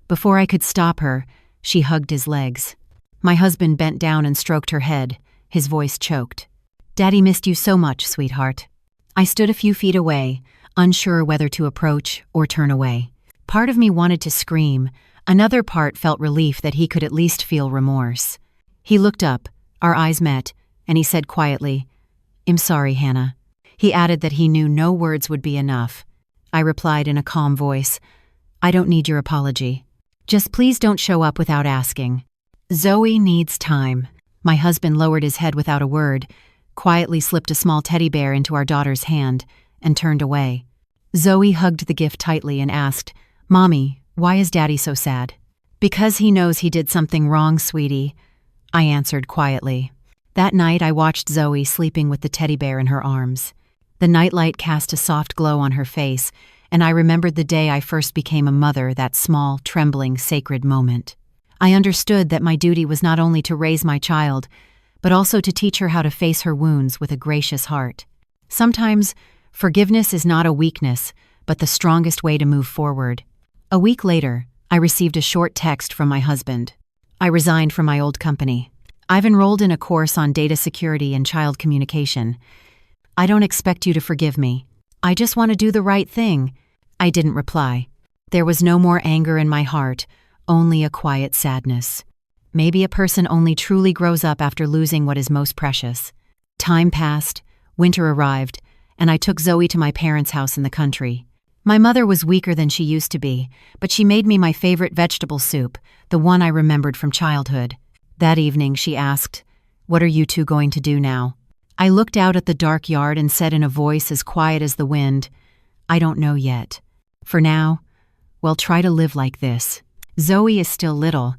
Before I could stop her, she hugged his legs. My husband bent down and stroked her head, his voice choked. "Daddy missed you so much, sweetheart." I stood a few feet away, unsure whether to approach or turn away. Part of me wanted to scream, another part felt relief that he could at least feel remorse. He looked up, our eyes met, and he said quietly, "I'm sorry, Hannah." He added that he knew no words would be enough. I replied in a calm voice, "I don't need your apology. Just please don't show up without asking. Zoe needs time." My husband lowered his head without a word, quietly slipped a small teddy bear into our daughter's hand, and turned away. Zoe hugged the gift tightly and asked, "Mommy, why is Daddy so sad?" "Because he knows he did something wrong, sweetie," I answered quietly. That night I watched Zoe sleeping with the teddy bear in her arms. The nightlight cast a soft glow on her face, and I remembered the day I first became a mother, that small, trembling, sacred moment. I understood that my duty was not only to raise my child, but also to teach her how to face her wounds with a gracious heart. Sometimes, forgiveness is not a weakness, but the strongest way to move forward. A week later, I received a short text from my husband. "I resigned from my old company. I've enrolled in a course on data security and child communication. I don't expect you to forgive me. I just want to do the right thing." I didn't reply. There was no more anger in my heart, only a quiet sadness. Maybe a person only truly grows up after losing what is most precious. Time passed, winter arrived, and I took Zoe to my parents' house in the country. My mother was weaker than she used to be, but she made me my favorite vegetable soup, the one I remembered from childhood. That evening she asked, "What are you two going to do now?" I looked out at the dark yard and said in a voice as quiet as the wind, "I don't know yet. For now, well, try to live like this. Zoe is still little.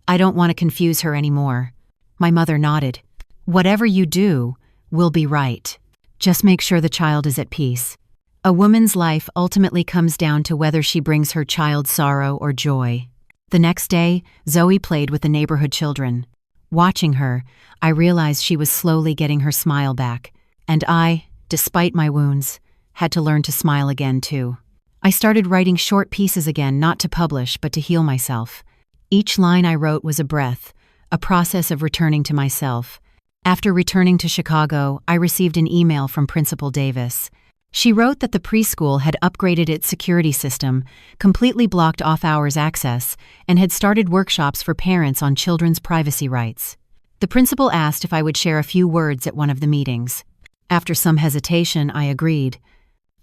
I don't want to confuse her anymore." My mother nodded. "Whatever you do, will be right. Just make sure the child is at peace." A woman's life ultimately comes down to whether she brings her child sorrow or joy. The next day, Zoe played with the neighborhood children. Watching her, I realized she was slowly getting her smile back, and I, despite my wounds, had to learn to smile again too. I started writing short pieces again, not to publish, but to heal myself. Each line I wrote was a breath, a process of returning to myself. After returning to Chicago, I received an email from Principal Davis. She wrote that the preschool had upgraded its security system, completely blocked off-hours access, and had started workshops for parents on children's privacy rights. The principal asked if I would share a few words at one of the meetings. After some hesitation, I agreed.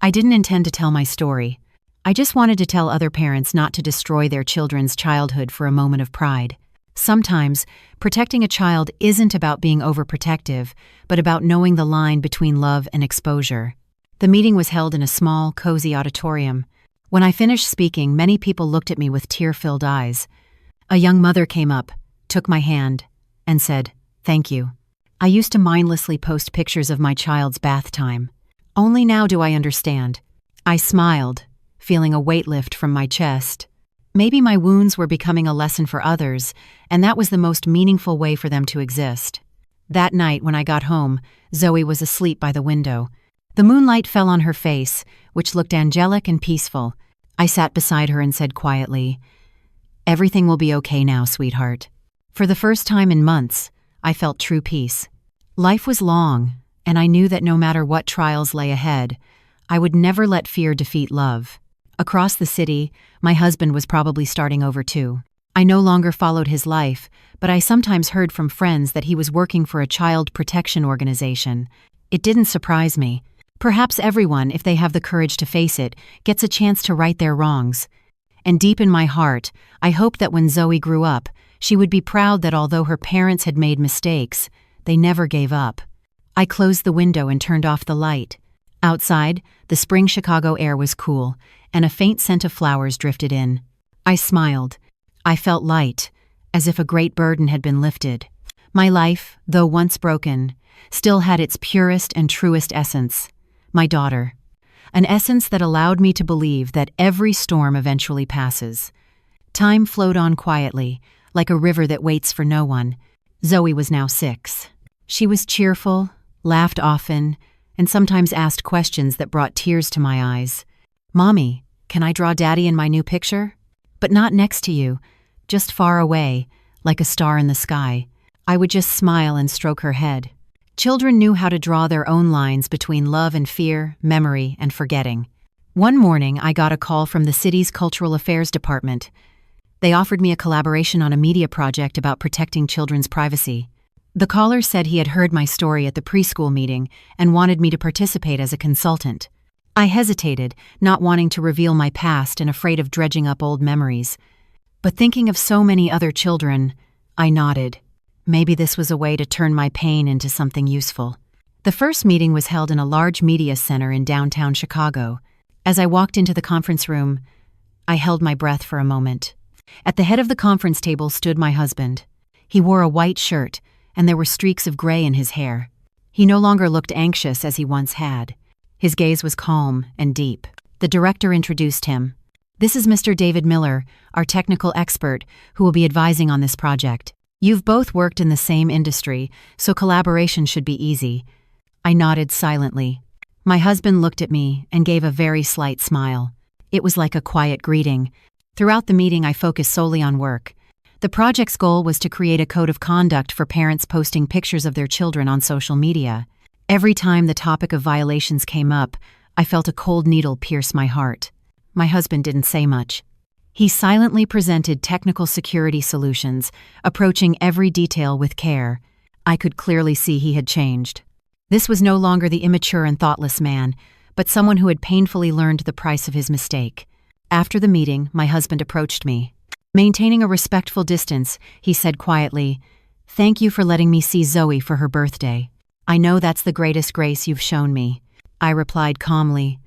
I didn't intend to tell my story. I just wanted to tell other parents not to destroy their children's childhood for a moment of pride. Sometimes, protecting a child isn't about being overprotective, but about knowing the line between love and exposure. The meeting was held in a small, cozy auditorium. When I finished speaking, many people looked at me with tear-filled eyes. A young mother came up, took my hand, and said, "Thank you. I used to mindlessly post pictures of my child's bath time. Only now do I understand." I smiled, feeling a weight lift from my chest. Maybe my wounds were becoming a lesson for others, and that was the most meaningful way for them to exist. That night, when I got home, Zoe was asleep by the window. The moonlight fell on her face, which looked angelic and peaceful. I sat beside her and said quietly, "Everything will be okay now, sweetheart." For the first time in months, I felt true peace. Life was long, and I knew that no matter what trials lay ahead, I would never let fear defeat love. Across the city, my husband was probably starting over too. I no longer followed his life, but I sometimes heard from friends that he was working for a child protection organization. It didn't surprise me. Perhaps everyone, if they have the courage to face it, gets a chance to right their wrongs. And deep in my heart, I hoped that when Zoe grew up, she would be proud that although her parents had made mistakes, they never gave up. I closed the window and turned off the light. Outside, the spring Chicago air was cool, and a faint scent of flowers drifted in. I smiled. I felt light, as if a great burden had been lifted. My life, though once broken, still had its purest and truest essence. My daughter. An essence that allowed me to believe that every storm eventually passes. Time flowed on quietly, like a river that waits for no one. Zoe was now 6. She was cheerful, laughed often, and sometimes asked questions that brought tears to my eyes. "Mommy, can I draw Daddy in my new picture?" "But not next to you, just far away, like a star in the sky." I would just smile and stroke her head. Children knew how to draw their own lines between love and fear, memory and forgetting. One morning, I got a call from the city's Cultural Affairs Department. They offered me a collaboration on a media project about protecting children's privacy. The caller said he had heard my story at the preschool meeting and wanted me to participate as a consultant. I hesitated, not wanting to reveal my past and afraid of dredging up old memories. But thinking of so many other children, I nodded. Maybe this was a way to turn my pain into something useful. The first meeting was held in a large media center in downtown Chicago. As I walked into the conference room, I held my breath for a moment. At the head of the conference table stood my husband. He wore a white shirt, and there were streaks of gray in his hair. He no longer looked anxious as he once had. His gaze was calm and deep. The director introduced him. "This is Mr. David Miller, our technical expert, who will be advising on this project. You've both worked in the same industry, so collaboration should be easy." I nodded silently. My husband looked at me and gave a very slight smile. It was like a quiet greeting. Throughout the meeting, I focused solely on work. The project's goal was to create a code of conduct for parents posting pictures of their children on social media. Every time the topic of violations came up, I felt a cold needle pierce my heart. My husband didn't say much. He silently presented technical security solutions, approaching every detail with care. I could clearly see he had changed. This was no longer the immature and thoughtless man, but someone who had painfully learned the price of his mistake. After the meeting, my husband approached me. Maintaining a respectful distance, he said quietly, "Thank you for letting me see Zoe for her birthday. I know that's the greatest grace you've shown me." I replied calmly,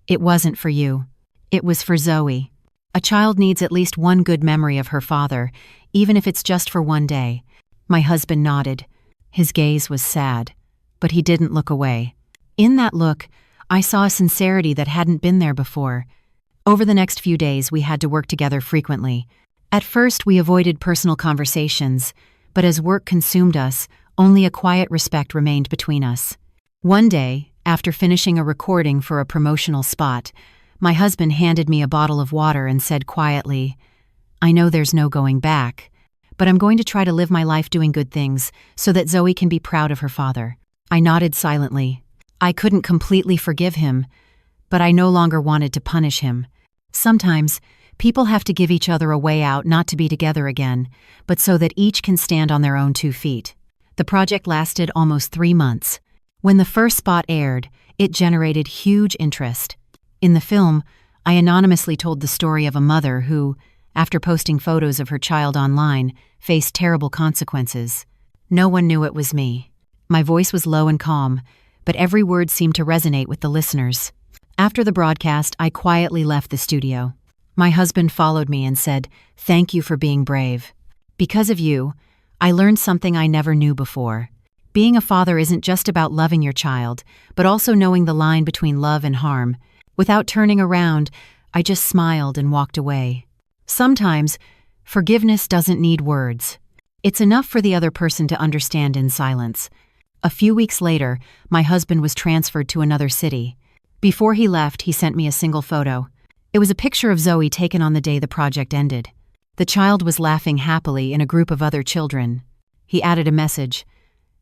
"It wasn't for you. It was for Zoe. A child needs at least one good memory of her father, even if it's just for one day." My husband nodded. His gaze was sad, but he didn't look away. In that look, I saw a sincerity that hadn't been there before. Over the next few days, we had to work together frequently. At first, we avoided personal conversations, but as work consumed us, only a quiet respect remained between us. One day, after finishing a recording for a promotional spot, my husband handed me a bottle of water and said quietly, "I know there's no going back, but I'm going to try to live my life doing good things so that Zoe can be proud of her father." I nodded silently. I couldn't completely forgive him, but I no longer wanted to punish him. Sometimes, people have to give each other a way out not to be together again, but so that each can stand on their own 2 feet. The project lasted almost 3 months. When the first spot aired, it generated huge interest. In the film, I anonymously told the story of a mother who, after posting photos of her child online, faced terrible consequences. No one knew it was me. My voice was low and calm, but every word seemed to resonate with the listeners. After the broadcast, I quietly left the studio. My husband followed me and said, "Thank you for being brave. Because of you, I learned something I never knew before. Being a father isn't just about loving your child, but also knowing the line between love and harm." Without turning around, I just smiled and walked away. Sometimes, forgiveness doesn't need words. It's enough for the other person to understand in silence. A few weeks later, my husband was transferred to another city. Before he left, he sent me a single photo. It was a picture of Zoe taken on the day the project ended. The child was laughing happily in a group of other children. He added a message,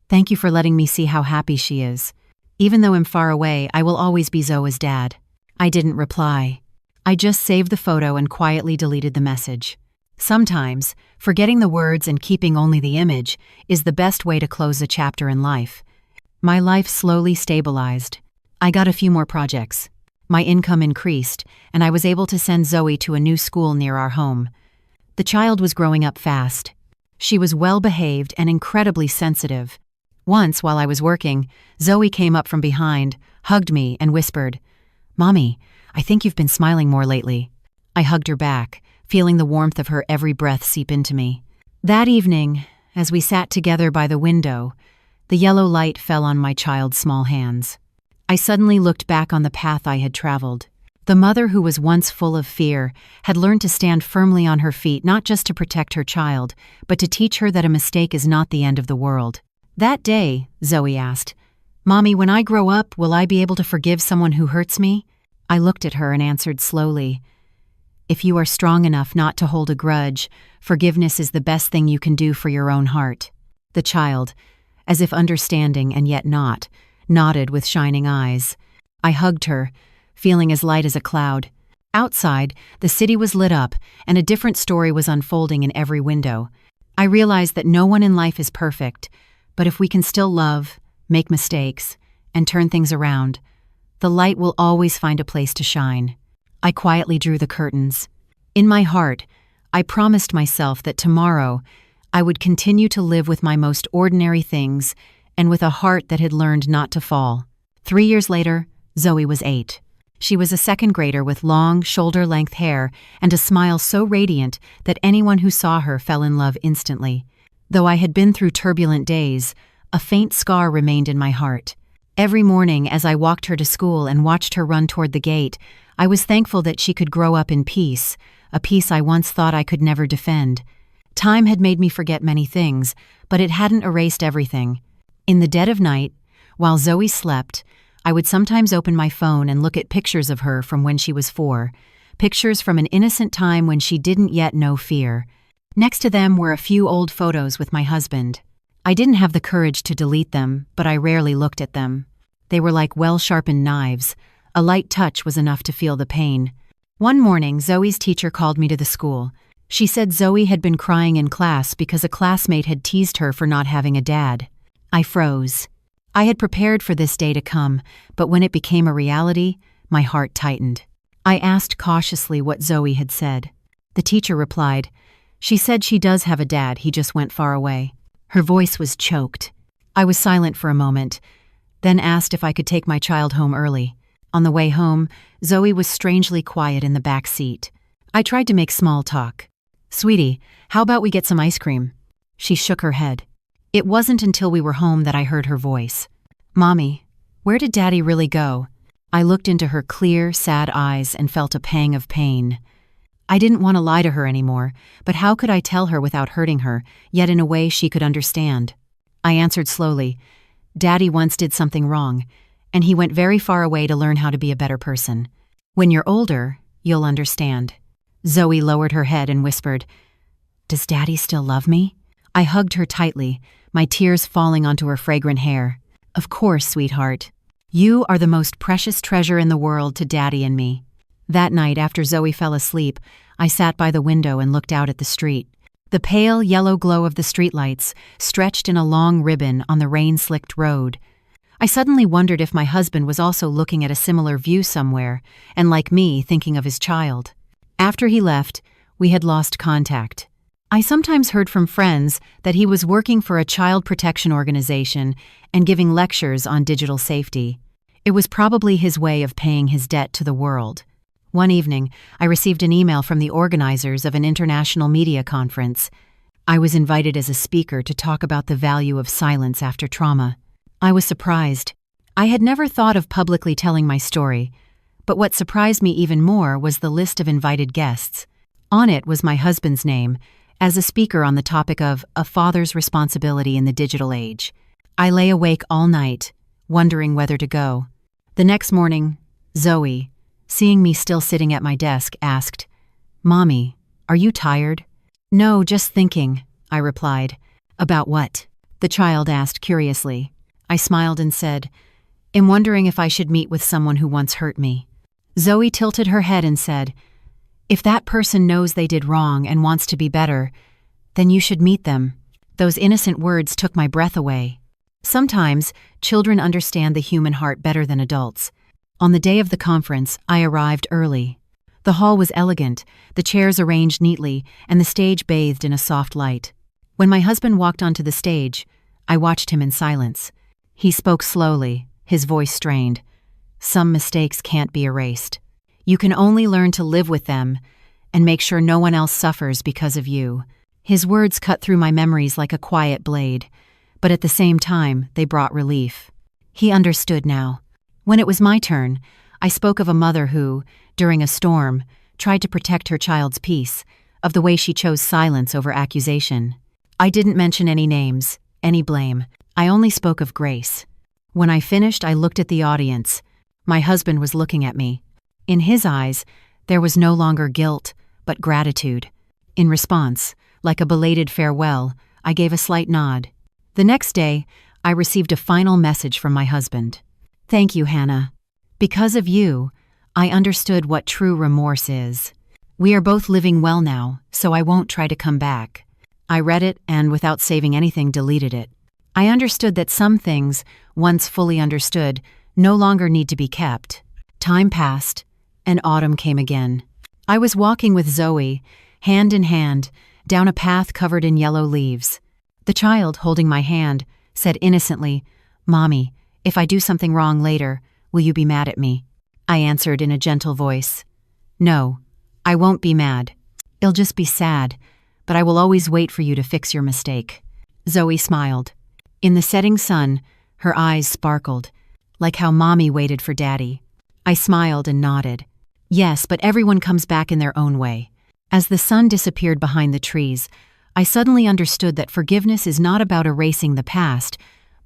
"Thank you for letting me see how happy she is. Even though I'm far away, I will always be Zoe's dad." I didn't reply. I just saved the photo and quietly deleted the message. Sometimes, forgetting the words and keeping only the image is the best way to close a chapter in life. My life slowly stabilized. I got a few more projects. My income increased, and I was able to send Zoe to a new school near our home. The child was growing up fast. She was well-behaved and incredibly sensitive. Once, while I was working, Zoe came up from behind, hugged me, and whispered, "Mommy, I think you've been smiling more lately." I hugged her back, feeling the warmth of her every breath seep into me. That evening, as we sat together by the window, the yellow light fell on my child's small hands. I suddenly looked back on the path I had traveled. The mother who was once full of fear had learned to stand firmly on her feet, not just to protect her child, but to teach her that a mistake is not the end of the world. That day, Zoe asked, "Mommy, when I grow up, will I be able to forgive someone who hurts me?" I looked at her and answered slowly, "If you are strong enough not to hold a grudge, forgiveness is the best thing you can do for your own heart." The child, as if understanding and yet not, nodded with shining eyes. I hugged her, feeling as light as a cloud. Outside, the city was lit up, and a different story was unfolding in every window. I realized that no one in life is perfect, but if we can still love, make mistakes, and turn things around, the light will always find a place to shine. I quietly drew the curtains. In my heart, I promised myself that tomorrow I would continue to live with my most ordinary things and with a heart that had learned not to fall. 3 years later, Zoe was 8. She was a second grader with long, shoulder-length hair and a smile so radiant that anyone who saw her fell in love instantly. Though I had been through turbulent days, a faint scar remained in my heart. Every morning as I walked her to school and watched her run toward the gate, I was thankful that she could grow up in peace, a peace I once thought I could never defend. Time had made me forget many things, but it hadn't erased everything. In the dead of night, while Zoe slept, I would sometimes open my phone and look at pictures of her from when she was 4, pictures from an innocent time when she didn't yet know fear. Next to them were a few old photos with my husband. I didn't have the courage to delete them, but I rarely looked at them. They were like well-sharpened knives. A light touch was enough to feel the pain. One morning, Zoe's teacher called me to the school. She said Zoe had been crying in class because a classmate had teased her for not having a dad. I froze. I had prepared for this day to come, but when it became a reality, my heart tightened. I asked cautiously what Zoe had said. The teacher replied, "She said she does have a dad, he just went far away." Her voice was choked. I was silent for a moment, then asked if I could take my child home early. On the way home, Zoe was strangely quiet in the back seat. I tried to make small talk. "Sweetie, how about we get some ice cream?" She shook her head. It wasn't until we were home that I heard her voice. "Mommy, where did Daddy really go?" I looked into her clear, sad eyes and felt a pang of pain. I didn't want to lie to her anymore, but how could I tell her without hurting her, yet in a way she could understand? I answered slowly, "Daddy once did something wrong, and he went very far away to learn how to be a better person. When you're older, you'll understand." Zoe lowered her head and whispered, "Does Daddy still love me?" I hugged her tightly, my tears falling onto her fragrant hair. "Of course, sweetheart. You are the most precious treasure in the world to Daddy and me." That night, after Zoe fell asleep, I sat by the window and looked out at the street. The pale yellow glow of the streetlights stretched in a long ribbon on the rain-slicked road. I suddenly wondered if my husband was also looking at a similar view somewhere, and like me, thinking of his child. After he left, we had lost contact. I sometimes heard from friends that he was working for a child protection organization and giving lectures on digital safety. It was probably his way of paying his debt to the world. One evening, I received an email from the organizers of an international media conference. I was invited as a speaker to talk about the value of silence after trauma. I was surprised. I had never thought of publicly telling my story, but what surprised me even more was the list of invited guests. On it was my husband's name, as a speaker on the topic of a father's responsibility in the digital age. I lay awake all night, wondering whether to go. The next morning, Zoe, seeing me still sitting at my desk, asked, "Mommy, are you tired?" "No, just thinking," I replied. "About what?" the child asked curiously. I smiled and said, "I'm wondering if I should meet with someone who once hurt me." Zoe tilted her head and said, "If that person knows they did wrong and wants to be better, then you should meet them." Those innocent words took my breath away. Sometimes, children understand the human heart better than adults. On the day of the conference, I arrived early. The hall was elegant, the chairs arranged neatly, and the stage bathed in a soft light. When my husband walked onto the stage, I watched him in silence. He spoke slowly, his voice strained. "Some mistakes can't be erased. You can only learn to live with them and make sure no one else suffers because of you." His words cut through my memories like a quiet blade, but at the same time, they brought relief. He understood now. When it was my turn, I spoke of a mother who, during a storm, tried to protect her child's peace, of the way she chose silence over accusation. I didn't mention any names, any blame. I only spoke of grace. When I finished, I looked at the audience. My husband was looking at me. In his eyes, there was no longer guilt, but gratitude. In response, like a belated farewell, I gave a slight nod. The next day, I received a final message from my husband. "Thank you, Hannah. Because of you, I understood what true remorse is. We are both living well now, so I won't try to come back." I read it and, without saving anything, deleted it. I understood that some things, once fully understood, no longer need to be kept. Time passed, and autumn came again. I was walking with Zoe, hand in hand, down a path covered in yellow leaves. The child, holding my hand, said innocently, "Mommy, if I do something wrong later, will you be mad at me?" I answered in a gentle voice, "No, I won't be mad. It'll just be sad, but I will always wait for you to fix your mistake." Zoe smiled. In the setting sun, her eyes sparkled, like how Mommy waited for Daddy. I smiled and nodded. Yes, but everyone comes back in their own way. As the sun disappeared behind the trees, I suddenly understood that forgiveness is not about erasing the past,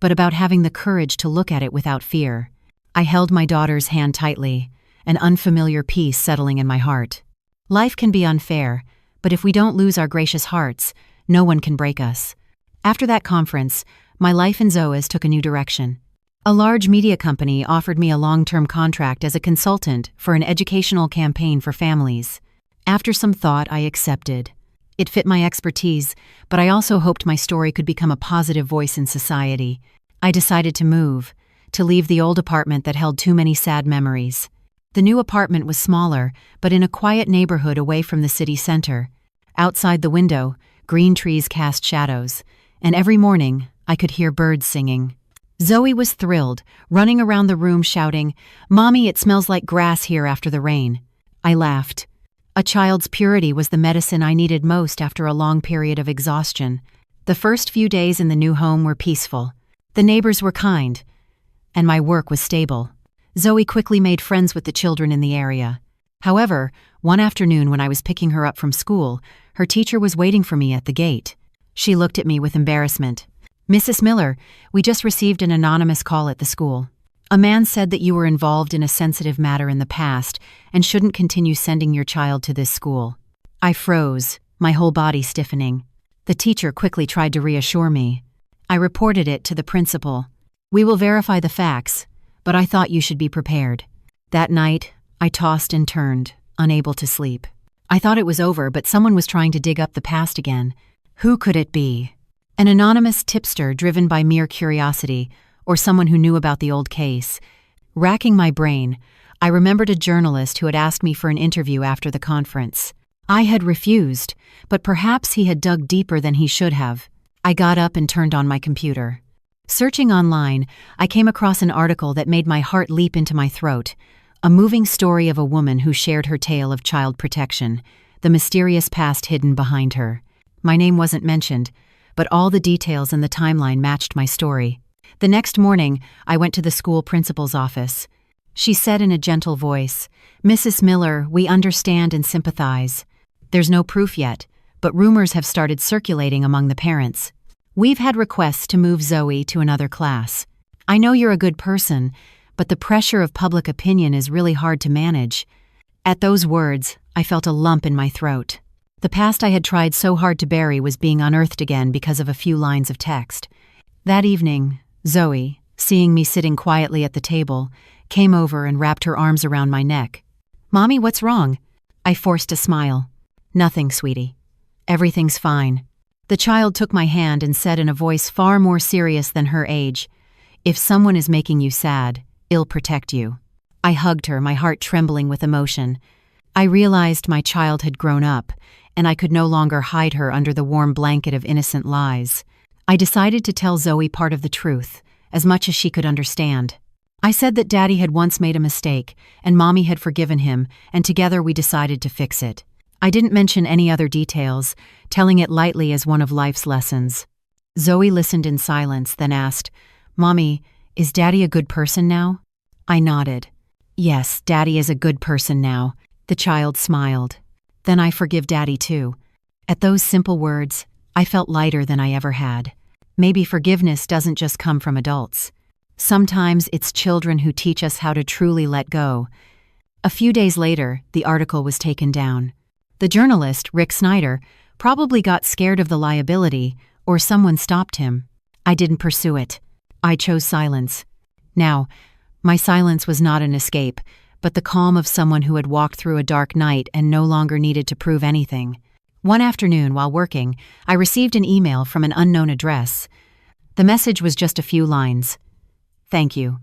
but about having the courage to look at it without fear. I held my daughter's hand tightly, an unfamiliar peace settling in my heart. Life can be unfair, but if we don't lose our gracious hearts, no one can break us. After that conference, my life in Zoas took a new direction. A large media company offered me a long-term contract as a consultant for an educational campaign for families. After some thought, I accepted. It fit my expertise, but I also hoped my story could become a positive voice in society. I decided to move, to leave the old apartment that held too many sad memories. The new apartment was smaller, but in a quiet neighborhood away from the city center. Outside the window, green trees cast shadows, and every morning, I could hear birds singing. Zoe was thrilled, running around the room shouting, "Mommy, it smells like grass here after the rain." I laughed. A child's purity was the medicine I needed most after a long period of exhaustion. The first few days in the new home were peaceful. The neighbors were kind, and my work was stable. Zoe quickly made friends with the children in the area. However, one afternoon when I was picking her up from school, her teacher was waiting for me at the gate. She looked at me with embarrassment. "Mrs. Miller, we just received an anonymous call at the school. A man said that you were involved in a sensitive matter in the past and shouldn't continue sending your child to this school." I froze, my whole body stiffening. The teacher quickly tried to reassure me. I reported it to the principal. "We will verify the facts, but I thought you should be prepared." That night, I tossed and turned, unable to sleep. I thought it was over, but someone was trying to dig up the past again. Who could it be? An anonymous tipster driven by mere curiosity, or someone who knew about the old case. Racking my brain, I remembered a journalist who had asked me for an interview after the conference. I had refused, but perhaps he had dug deeper than he should have. I got up and turned on my computer. Searching online, I came across an article that made my heart leap into my throat. A moving story of a woman who shared her tale of child protection, the mysterious past hidden behind her. My name wasn't mentioned, but all the details in the timeline matched my story. The next morning, I went to the school principal's office. She said in a gentle voice, "Mrs. Miller, we understand and sympathize. There's no proof yet, but rumors have started circulating among the parents. We've had requests to move Zoe to another class. I know you're a good person, but the pressure of public opinion is really hard to manage." At those words, I felt a lump in my throat. The past I had tried so hard to bury was being unearthed again because of a few lines of text. That evening, Zoe, seeing me sitting quietly at the table, came over and wrapped her arms around my neck. "Mommy, what's wrong?" I forced a smile. "Nothing, sweetie. Everything's fine." The child took my hand and said in a voice far more serious than her age, "If someone is making you sad, it'll protect you." I hugged her, my heart trembling with emotion. I realized my child had grown up, and I could no longer hide her under the warm blanket of innocent lies. I decided to tell Zoe part of the truth, as much as she could understand. I said that Daddy had once made a mistake, and Mommy had forgiven him, and together we decided to fix it. I didn't mention any other details, telling it lightly as one of life's lessons. Zoe listened in silence, then asked, "Mommy, is Daddy a good person now?" I nodded. "Yes, Daddy is a good person now." The child smiled. "Then I forgive Daddy too." At those simple words, I felt lighter than I ever had. Maybe forgiveness doesn't just come from adults. Sometimes it's children who teach us how to truly let go. A few days later, the article was taken down. The journalist, Rick Snyder, probably got scared of the liability, or someone stopped him. I didn't pursue it. I chose silence. Now, my silence was not an escape, but the calm of someone who had walked through a dark night and no longer needed to prove anything. One afternoon, while working, I received an email from an unknown address. The message was just a few lines. "Thank you.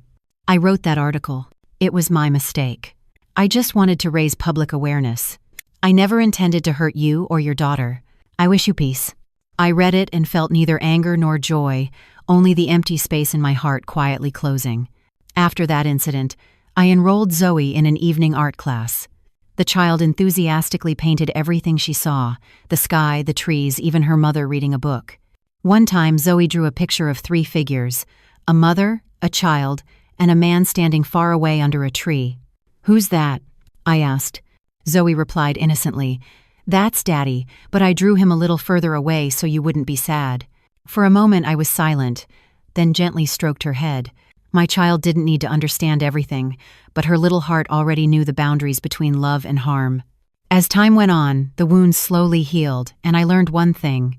I wrote that article. It was my mistake. I just wanted to raise public awareness. I never intended to hurt you or your daughter. I wish you peace." I read it and felt neither anger nor joy, only the empty space in my heart quietly closing. After that incident, I enrolled Zoe in an evening art class. The child enthusiastically painted everything she saw, the sky, the trees, even her mother reading a book. One time, Zoe drew a picture of 3 figures, a mother, a child, and a man standing far away under a tree. "Who's that?" I asked. Zoe replied innocently, "That's Daddy, but I drew him a little further away so you wouldn't be sad." For a moment I was silent, then gently stroked her head. My child didn't need to understand everything, but her little heart already knew the boundaries between love and harm. As time went on, the wounds slowly healed, and I learned one thing.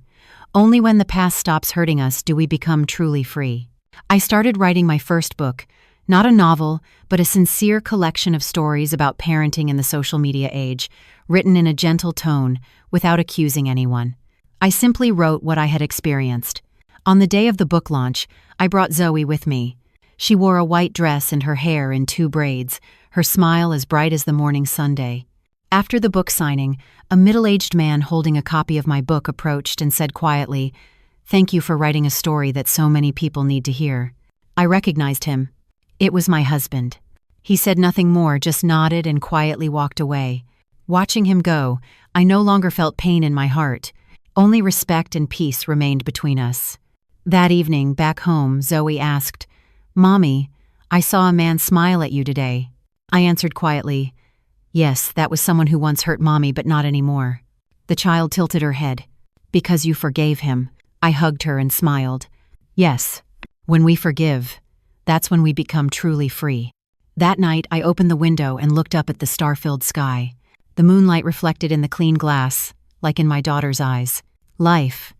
Only when the past stops hurting us do we become truly free. I started writing my first book, not a novel, but a sincere collection of stories about parenting in the social media age, written in a gentle tone, without accusing anyone. I simply wrote what I had experienced. On the day of the book launch, I brought Zoe with me. She wore a white dress and her hair in 2 braids, her smile as bright as the morning Sunday. After the book signing, a middle-aged man holding a copy of my book approached and said quietly, "Thank you for writing a story that so many people need to hear." I recognized him. It was my husband. He said nothing more, just nodded and quietly walked away. Watching him go, I no longer felt pain in my heart. Only respect and peace remained between us. That evening, back home, Zoe asked, "Mommy, I saw a man smile at you today." I answered quietly, "Yes, that was someone who once hurt Mommy, but not anymore." The child tilted her head. "Because you forgave him." I hugged her and smiled. "Yes, when we forgive, that's when we become truly free." That night, I opened the window and looked up at the star-filled sky. The moonlight reflected in the clean glass, like in my daughter's eyes. Life,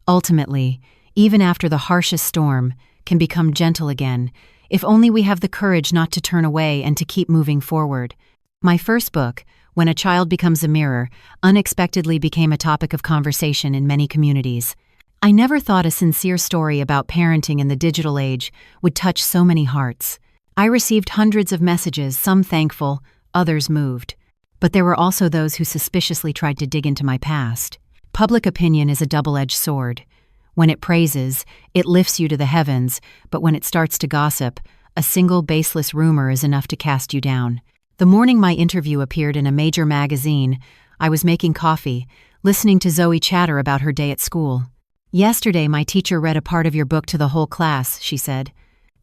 ultimately, even after the harshest storm, can become gentle again, if only we have the courage not to turn away and to keep moving forward. My first book, When a Child Becomes a Mirror, unexpectedly became a topic of conversation in many communities. I never thought a sincere story about parenting in the digital age would touch so many hearts. I received hundreds of messages, some thankful, others moved. But there were also those who suspiciously tried to dig into my past. Public opinion is a double-edged sword. When it praises, it lifts you to the heavens, but when it starts to gossip, a single baseless rumor is enough to cast you down. The morning my interview appeared in a major magazine, I was making coffee, listening to Zoe chatter about her day at school. "Yesterday, my teacher read a part of your book to the whole class," she said.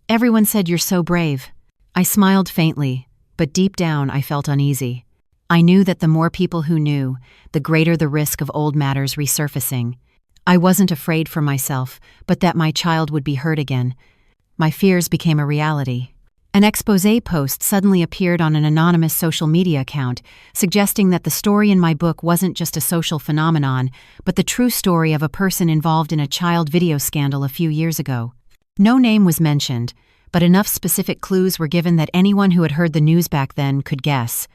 "Everyone said you're so brave." I smiled faintly, but deep down I felt uneasy. I knew that the more people who knew, the greater the risk of old matters resurfacing. I wasn't afraid for myself, but that my child would be hurt again. My fears became a reality. An exposé post suddenly appeared on an anonymous social media account, suggesting that the story in my book wasn't just a social phenomenon, but the true story of a person involved in a child video scandal a few years ago. No name was mentioned, but enough specific clues were given that anyone who had heard the news back then could guess.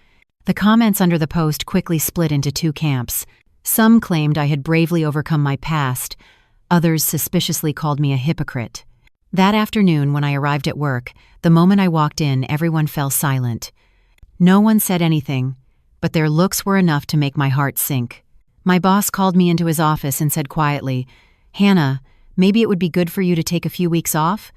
The comments under the post quickly split into 2 camps. Some claimed I had bravely overcome my past. Others suspiciously called me a hypocrite. That afternoon, when I arrived at work, the moment I walked in, everyone fell silent. No one said anything, but their looks were enough to make my heart sink. My boss called me into his office and said quietly, "Hannah, maybe it would be good for you to take a few weeks off?"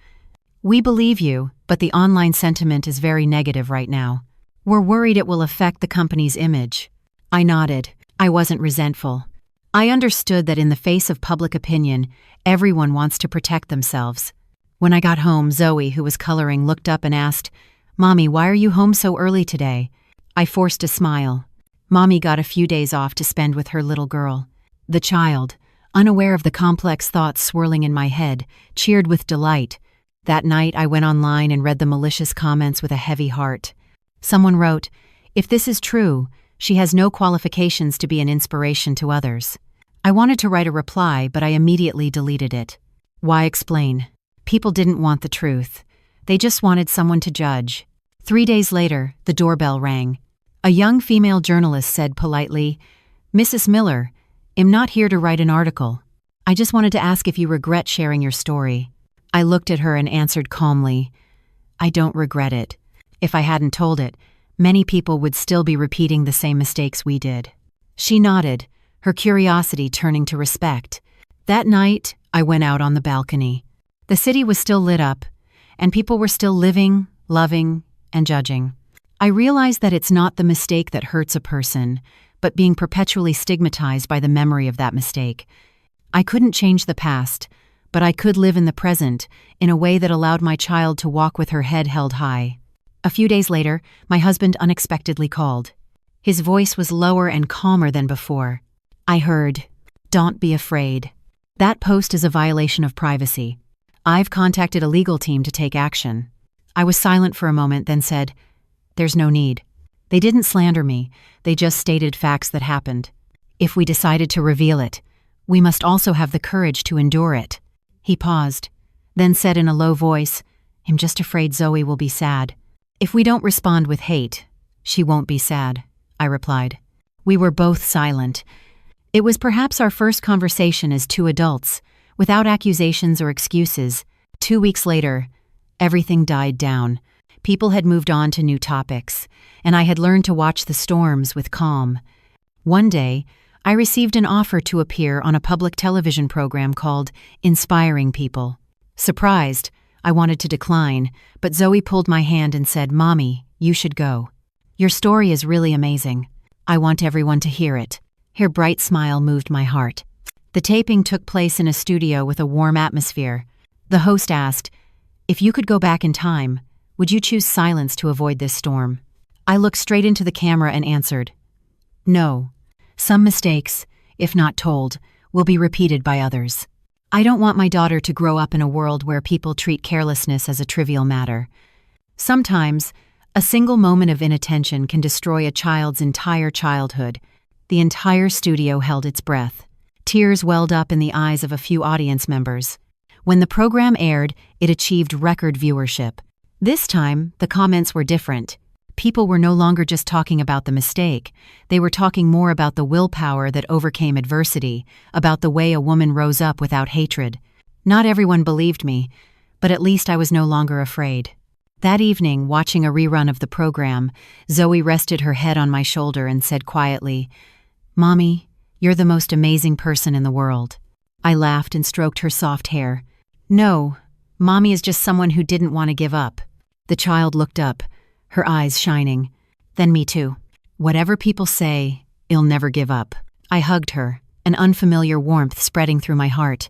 "We believe you," but the online sentiment is very negative right now. We're worried it will affect the company's image." I nodded. I wasn't resentful. I understood that in the face of public opinion, everyone wants to protect themselves. When I got home, Zoe, who was coloring, looked up and asked, "Mommy, why are you home so early today?" I forced a smile. Mommy got a few days off to spend with her little girl. The child, unaware of the complex thoughts swirling in my head, cheered with delight. That night, I went online and read the malicious comments with a heavy heart. Someone wrote, "If this is true, she has no qualifications to be an inspiration to others." I wanted to write a reply, but I immediately deleted it. Why explain? People didn't want the truth. They just wanted someone to judge. 3 days later, the doorbell rang. A young female journalist said politely, "Mrs. Miller, I'm not here to write an article. I just wanted to ask if you regret sharing your story." I looked at her and answered calmly, "I don't regret it. If I hadn't told it, many people would still be repeating the same mistakes we did." She nodded, her curiosity turning to respect. That night, I went out on the balcony. The city was still lit up, and people were still living, loving, and judging. I realized that it's not the mistake that hurts a person, but being perpetually stigmatized by the memory of that mistake. I couldn't change the past, but I could live in the present in a way that allowed my child to walk with her head held high. A few days later, my husband unexpectedly called. His voice was lower and calmer than before. I heard, "Don't be afraid. That post is a violation of privacy. I've contacted a legal team to take action." I was silent for a moment, then said, "There's no need. They didn't slander me, they just stated facts that happened. If we decided to reveal it, we must also have the courage to endure it." He paused, then said in a low voice, "I'm just afraid Zoe will be sad." "If we don't respond with hate, she won't be sad," I replied. We were both silent. It was perhaps our first conversation as two adults, without accusations or excuses. 2 weeks later, everything died down. People had moved on to new topics, and I had learned to watch the storms with calm. One day, I received an offer to appear on a public television program called Inspiring People. Surprised, I wanted to decline, but Zoe pulled my hand and said, "Mommy, you should go. Your story is really amazing. I want everyone to hear it." Her bright smile moved my heart. The taping took place in a studio with a warm atmosphere. The host asked, "If you could go back in time, would you choose silence to avoid this storm?" I looked straight into the camera and answered, "No. Some mistakes, if not told, will be repeated by others. I don't want my daughter to grow up in a world where people treat carelessness as a trivial matter. Sometimes, a single moment of inattention can destroy a child's entire childhood." The entire studio held its breath. Tears welled up in the eyes of a few audience members. When the program aired, it achieved record viewership. This time, the comments were different. People were no longer just talking about the mistake. They were talking more about the willpower that overcame adversity, about the way a woman rose up without hatred. Not everyone believed me, but at least I was no longer afraid. That evening, watching a rerun of the program, Zoe rested her head on my shoulder and said quietly, "Mommy, you're the most amazing person in the world." I laughed and stroked her soft hair. "No, Mommy is just someone who didn't want to give up." The child looked up, her eyes shining. "Then me too. Whatever people say, you'll never give up." I hugged her, an unfamiliar warmth spreading through my heart.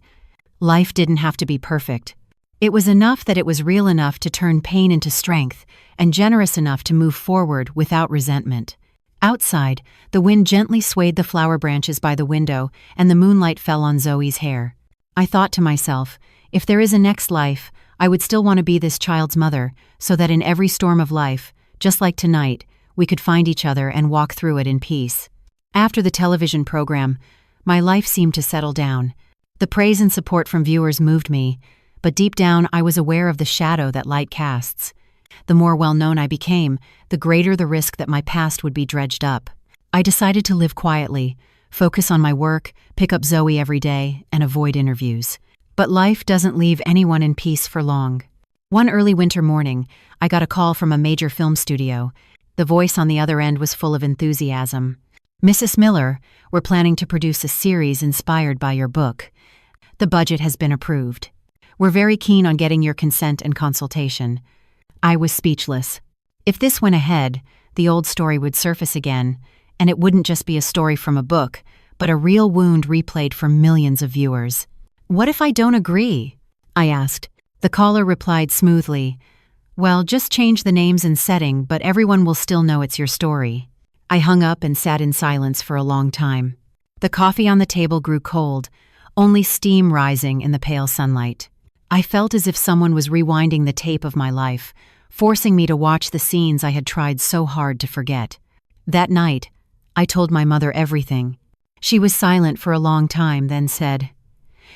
Life didn't have to be perfect. It was enough that it was real enough to turn pain into strength, and generous enough to move forward without resentment. Outside, the wind gently swayed the flower branches by the window, and the moonlight fell on Zoe's hair. I thought to myself, if there is a next life, I would still want to be this child's mother, so that in every storm of life, just like tonight, we could find each other and walk through it in peace. After the television program, my life seemed to settle down. The praise and support from viewers moved me, but deep down I was aware of the shadow that light casts. The more well-known I became, the greater the risk that my past would be dredged up. I decided to live quietly, focus on my work, pick up Zoe every day, and avoid interviews. But life doesn't leave anyone in peace for long. One early winter morning, I got a call from a major film studio. The voice on the other end was full of enthusiasm. "Mrs. Miller, we're planning to produce a series inspired by your book. The budget has been approved. We're very keen on getting your consent and consultation." I was speechless. If this went ahead, the old story would surface again, and it wouldn't just be a story from a book, but a real wound replayed for millions of viewers. "What if I don't agree?" I asked. The caller replied smoothly, "Well, just change the names and setting, but everyone will still know it's your story." I hung up and sat in silence for a long time. The coffee on the table grew cold, only steam rising in the pale sunlight. I felt as if someone was rewinding the tape of my life, forcing me to watch the scenes I had tried so hard to forget. That night, I told my mother everything. She was silent for a long time, then said,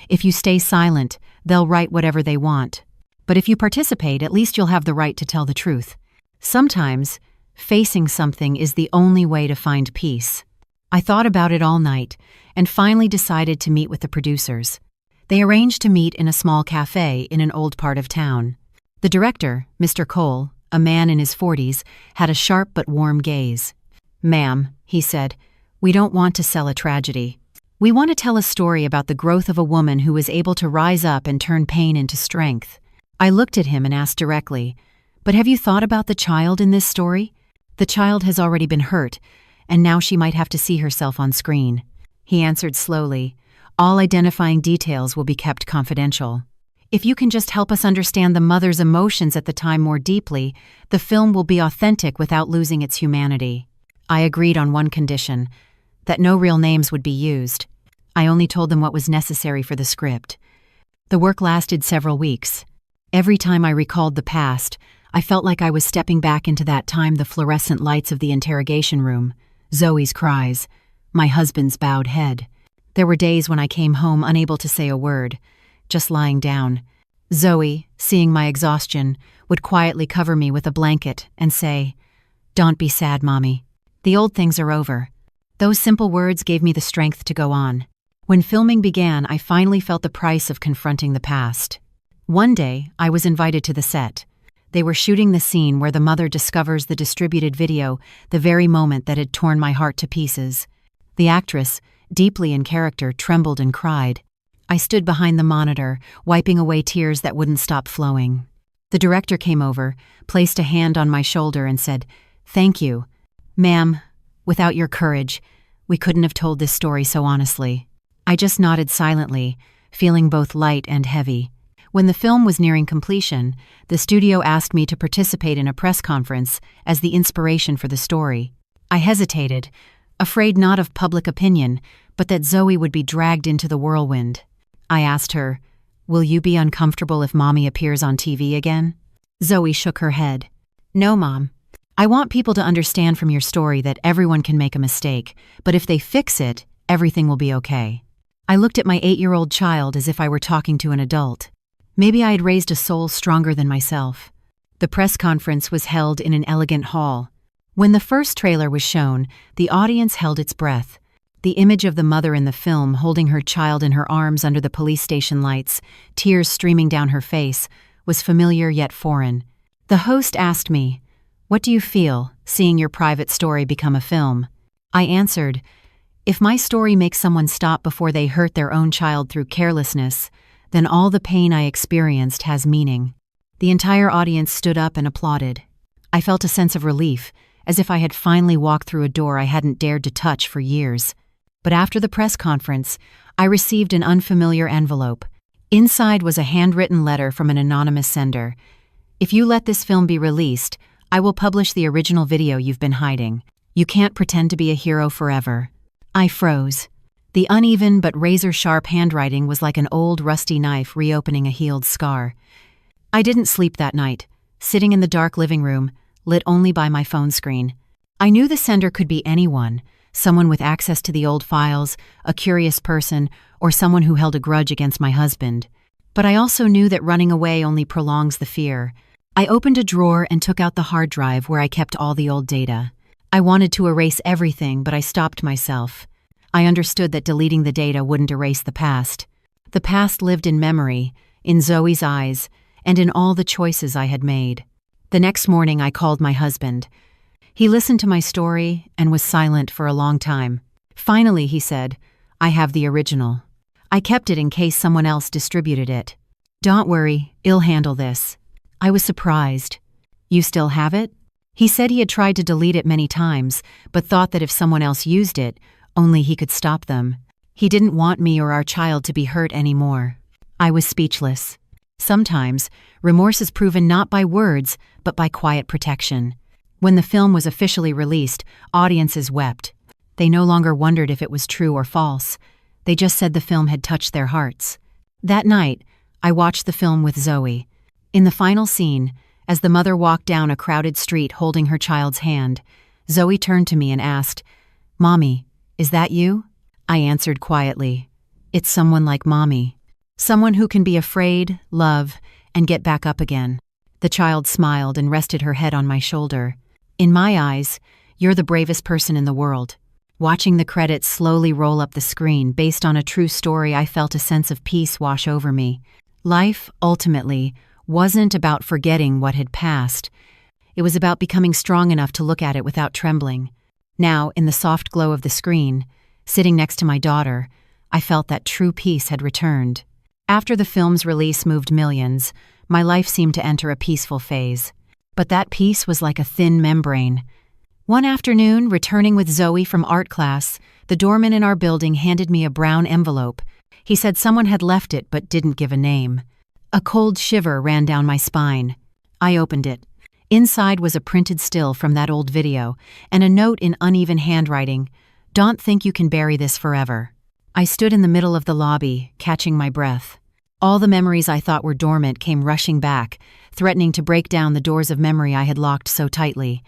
"If you stay silent, they'll write whatever they want. But if you participate, at least you'll have the right to tell the truth." Sometimes, facing something is the only way to find peace. I thought about it all night, and finally decided to meet with the producers. They arranged to meet in a small cafe in an old part of town. The director, Mr. Cole, a man in his 40s, had a sharp but warm gaze. "Ma'am," he said, "we don't want to sell a tragedy. We want to tell a story about the growth of a woman who was able to rise up and turn pain into strength." I looked at him and asked directly, "But have you thought about the child in this story? The child has already been hurt, and now she might have to see herself on screen." He answered slowly, "All identifying details will be kept confidential. If you can just help us understand the mother's emotions at the time more deeply, the film will be authentic without losing its humanity." I agreed on one condition, that no real names would be used. I only told them what was necessary for the script. The work lasted several weeks. Every time I recalled the past, I felt like I was stepping back into that time, the fluorescent lights of the interrogation room, Zoe's cries, my husband's bowed head. There were days when I came home unable to say a word, just lying down. Zoe, seeing my exhaustion, would quietly cover me with a blanket and say, "Don't be sad, Mommy. The old things are over." Those simple words gave me the strength to go on. When filming began, I finally felt the price of confronting the past. One day, I was invited to the set. They were shooting the scene where the mother discovers the distributed video, the very moment that had torn my heart to pieces. The actress, deeply in character, trembled and cried. I stood behind the monitor, wiping away tears that wouldn't stop flowing. The director came over, placed a hand on my shoulder and said, "Thank you. Ma'am, without your courage, we couldn't have told this story so honestly." I just nodded silently, feeling both light and heavy. When the film was nearing completion, the studio asked me to participate in a press conference as the inspiration for the story. I hesitated, afraid not of public opinion, but that Zoe would be dragged into the whirlwind. I asked her, "Will you be uncomfortable if Mommy appears on TV again?" Zoe shook her head. "No, Mom. I want people to understand from your story that everyone can make a mistake, but if they fix it, everything will be okay." I looked at my 8-year-old child as if I were talking to an adult. Maybe I had raised a soul stronger than myself. The press conference was held in an elegant hall. When the first trailer was shown, the audience held its breath. The image of the mother in the film holding her child in her arms under the police station lights, tears streaming down her face, was familiar yet foreign. The host asked me, "What do you feel, seeing your private story become a film?" I answered, "If my story makes someone stop before they hurt their own child through carelessness, then all the pain I experienced has meaning." The entire audience stood up and applauded. I felt a sense of relief, as if I had finally walked through a door I hadn't dared to touch for years. But after the press conference, I received an unfamiliar envelope. Inside was a handwritten letter from an anonymous sender. "If you let this film be released, I will publish the original video you've been hiding. You can't pretend to be a hero forever." I froze. The uneven but razor-sharp handwriting was like an old rusty knife reopening a healed scar. I didn't sleep that night, sitting in the dark living room, lit only by my phone screen. I knew the sender could be anyone, someone with access to the old files, a curious person, or someone who held a grudge against my husband. But I also knew that running away only prolongs the fear. I opened a drawer and took out the hard drive where I kept all the old data. I wanted to erase everything, but I stopped myself. I understood that deleting the data wouldn't erase the past. The past lived in memory, in Zoe's eyes, and in all the choices I had made. The next morning I called my husband. He listened to my story and was silent for a long time. Finally, he said, "I have the original. I kept it in case someone else distributed it. Don't worry, I'll handle this." I was surprised. You still have it? He said he had tried to delete it many times, but thought that if someone else used it, only he could stop them. He didn't want me or our child to be hurt anymore. I was speechless. Sometimes, remorse is proven not by words, but by quiet protection. When the film was officially released, audiences wept. They no longer wondered if it was true or false. They just said the film had touched their hearts. That night, I watched the film with Zoe. In the final scene, as the mother walked down a crowded street holding her child's hand, Zoe turned to me and asked, "Mommy, is that you?" I answered quietly, "It's someone like Mommy. Someone who can be afraid, love, and get back up again." The child smiled and rested her head on my shoulder. "In my eyes, you're the bravest person in the world." Watching the credits slowly roll up the screen based on a true story, I felt a sense of peace wash over me. Life, ultimately, wasn't about forgetting what had passed. It was about becoming strong enough to look at it without trembling. Now, in the soft glow of the screen, sitting next to my daughter, I felt that true peace had returned. After the film's release moved millions, my life seemed to enter a peaceful phase. But that peace was like a thin membrane. One afternoon, returning with Zoe from art class, the doorman in our building handed me a brown envelope. He said someone had left it but didn't give a name. A cold shiver ran down my spine. I opened it. Inside was a printed still from that old video, and a note in uneven handwriting, "Don't think you can bury this forever." I stood in the middle of the lobby, catching my breath. All the memories I thought were dormant came rushing back, threatening to break down the doors of memory I had locked so tightly.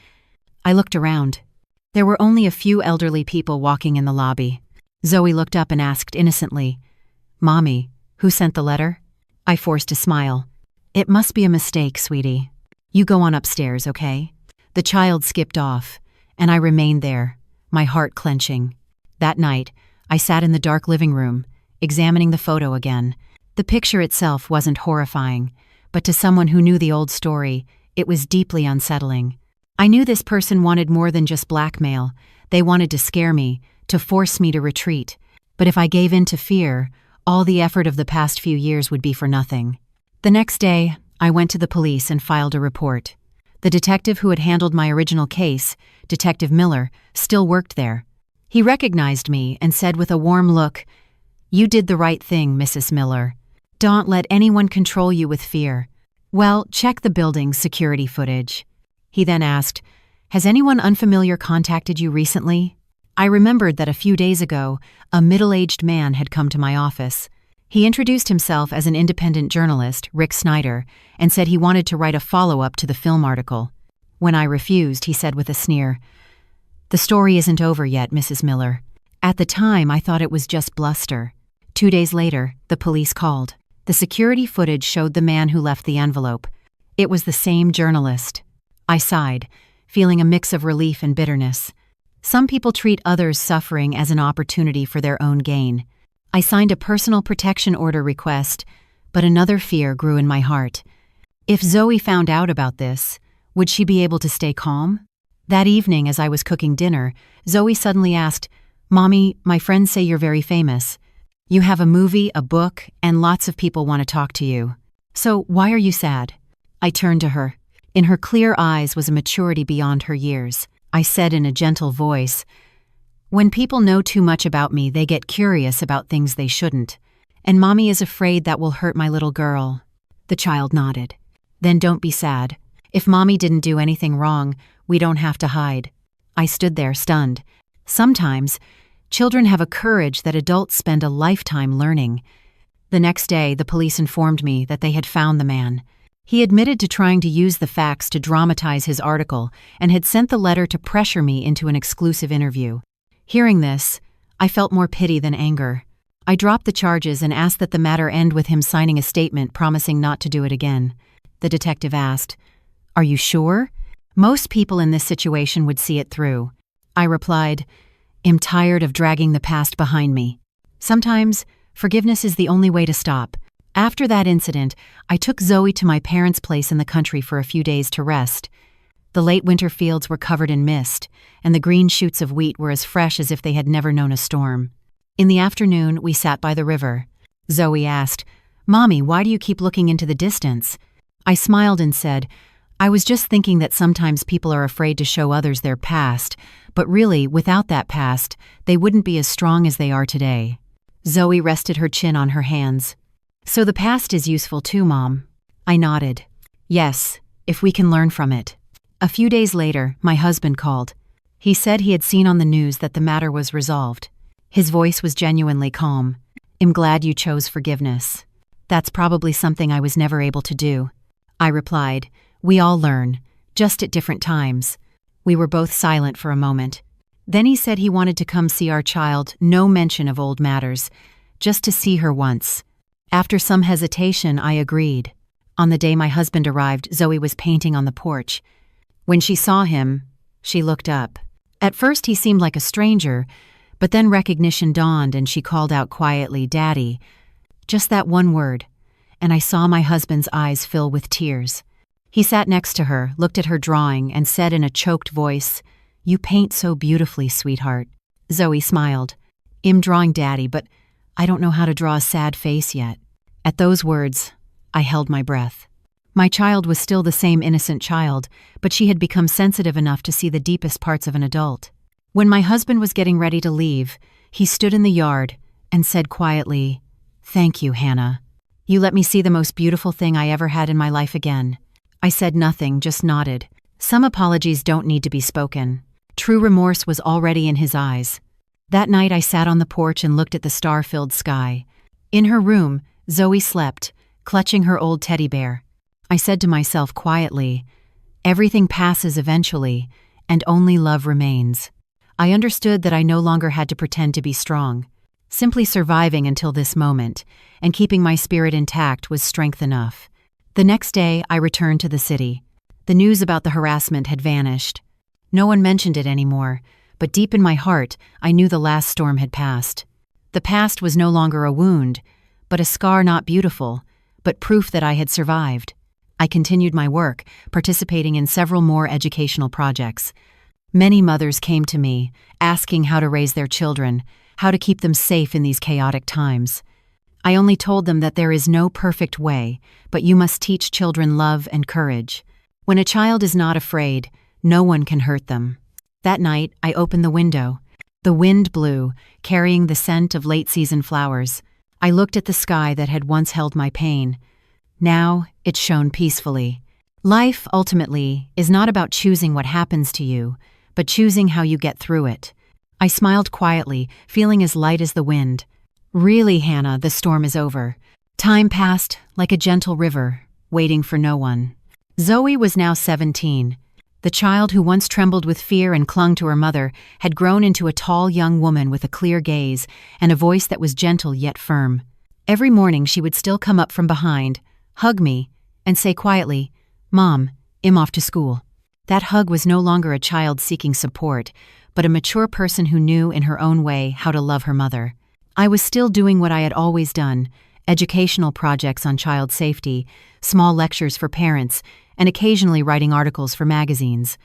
I looked around. There were only a few elderly people walking in the lobby. Zoe looked up and asked innocently, "Mommy, who sent the letter?" I forced a smile. "It must be a mistake, sweetie. You go on upstairs, okay?" The child skipped off, and I remained there, my heart clenching. That night, I sat in the dark living room, examining the photo again. The picture itself wasn't horrifying, but to someone who knew the old story, it was deeply unsettling. I knew this person wanted more than just blackmail. They wanted to scare me, to force me to retreat. But if I gave in to fear, all the effort of the past few years would be for nothing. The next day, I went to the police and filed a report. The detective who had handled my original case, Detective Miller, still worked there. He recognized me and said with a warm look, "You did the right thing, Mrs. Miller. Don't let anyone control you with fear. Well, check the building's security footage." He then asked, "Has anyone unfamiliar contacted you recently?" I remembered that a few days ago, a middle-aged man had come to my office. He introduced himself as an independent journalist, Rick Snyder, and said he wanted to write a follow-up to the film article. When I refused, he said with a sneer, "The story isn't over yet, Mrs. Miller." At the time, I thought it was just bluster. 2 days later, the police called. The security footage showed the man who left the envelope. It was the same journalist. I sighed, feeling a mix of relief and bitterness. Some people treat others' suffering as an opportunity for their own gain. I signed a personal protection order request, but another fear grew in my heart. If Zoe found out about this, would she be able to stay calm? That evening, as I was cooking dinner, Zoe suddenly asked, "Mommy, my friends say you're very famous. You have a movie, a book, and lots of people want to talk to you. So why are you sad?" I turned to her. In her clear eyes was a maturity beyond her years. I said in a gentle voice, "When people know too much about me, they get curious about things they shouldn't. And Mommy is afraid that will hurt my little girl." The child nodded. "Then don't be sad. If Mommy didn't do anything wrong, we don't have to hide." I stood there, stunned. Sometimes, children have a courage that adults spend a lifetime learning. The next day, the police informed me that they had found the man. He admitted to trying to use the facts to dramatize his article and had sent the letter to pressure me into an exclusive interview. Hearing this, I felt more pity than anger. I dropped the charges and asked that the matter end with him signing a statement promising not to do it again. The detective asked, "Are you sure?" Most people in this situation would see it through. I replied, "I'm tired of dragging the past behind me. Sometimes, forgiveness is the only way to stop." After that incident, I took Zoe to my parents' place in the country for a few days to rest. The late winter fields were covered in mist, and the green shoots of wheat were as fresh as if they had never known a storm. In the afternoon, we sat by the river. Zoe asked, "Mommy, why do you keep looking into the distance?" I smiled and said, I was just thinking that sometimes people are afraid to show others their past, but really, without that past, they wouldn't be as strong as they are today. Zoe rested her chin on her hands. So the past is useful too, Mom. I nodded. Yes, if we can learn from it. A few days later, my husband called. He said he had seen on the news that the matter was resolved. His voice was genuinely calm. I'm glad you chose forgiveness. That's probably something I was never able to do. I replied, we all learn, just at different times. We were both silent for a moment. Then he said he wanted to come see our child, no mention of old matters, just to see her once. After some hesitation, I agreed. On the day my husband arrived, Zoe was painting on the porch. When she saw him, she looked up. At first he seemed like a stranger, but then recognition dawned and she called out quietly, Daddy. Just that one word, and I saw my husband's eyes fill with tears. He sat next to her, looked at her drawing, and said in a choked voice, You paint so beautifully, sweetheart. Zoe smiled. I'm drawing Daddy, but I don't know how to draw a sad face yet. At those words, I held my breath. My child was still the same innocent child, but she had become sensitive enough to see the deepest parts of an adult. When my husband was getting ready to leave, he stood in the yard and said quietly, Thank you, Hannah. You let me see the most beautiful thing I ever had in my life again. I said nothing, just nodded. Some apologies don't need to be spoken. True remorse was already in his eyes. That night I sat on the porch and looked at the star-filled sky. In her room, Zoe slept, clutching her old teddy bear. I said to myself quietly, Everything passes eventually, and only love remains. I understood that I no longer had to pretend to be strong. Simply surviving until this moment, and keeping my spirit intact was strength enough. The next day, I returned to the city. The news about the harassment had vanished. No one mentioned it anymore, but deep in my heart, I knew the last storm had passed. The past was no longer a wound, but a scar not beautiful, but proof that I had survived. I continued my work, participating in several more educational projects. Many mothers came to me, asking how to raise their children, how to keep them safe in these chaotic times. I only told them that there is no perfect way, but you must teach children love and courage. When a child is not afraid, no one can hurt them. That night, I opened the window. The wind blew, carrying the scent of late-season flowers. I looked at the sky that had once held my pain. Now, it shone peacefully. Life, ultimately, is not about choosing what happens to you, but choosing how you get through it. I smiled quietly, feeling as light as the wind. Really, Hannah, the storm is over. Time passed like a gentle river, waiting for no one. Zoe was now 17. The child who once trembled with fear and clung to her mother had grown into a tall young woman with a clear gaze and a voice that was gentle yet firm. Every morning she would still come up from behind, hug me, and say quietly, Mom, I'm off to school. That hug was no longer a child seeking support, but a mature person who knew in her own way how to love her mother. I was still doing what I had always done, educational projects on child safety, small lectures for parents, and occasionally writing articles for magazines.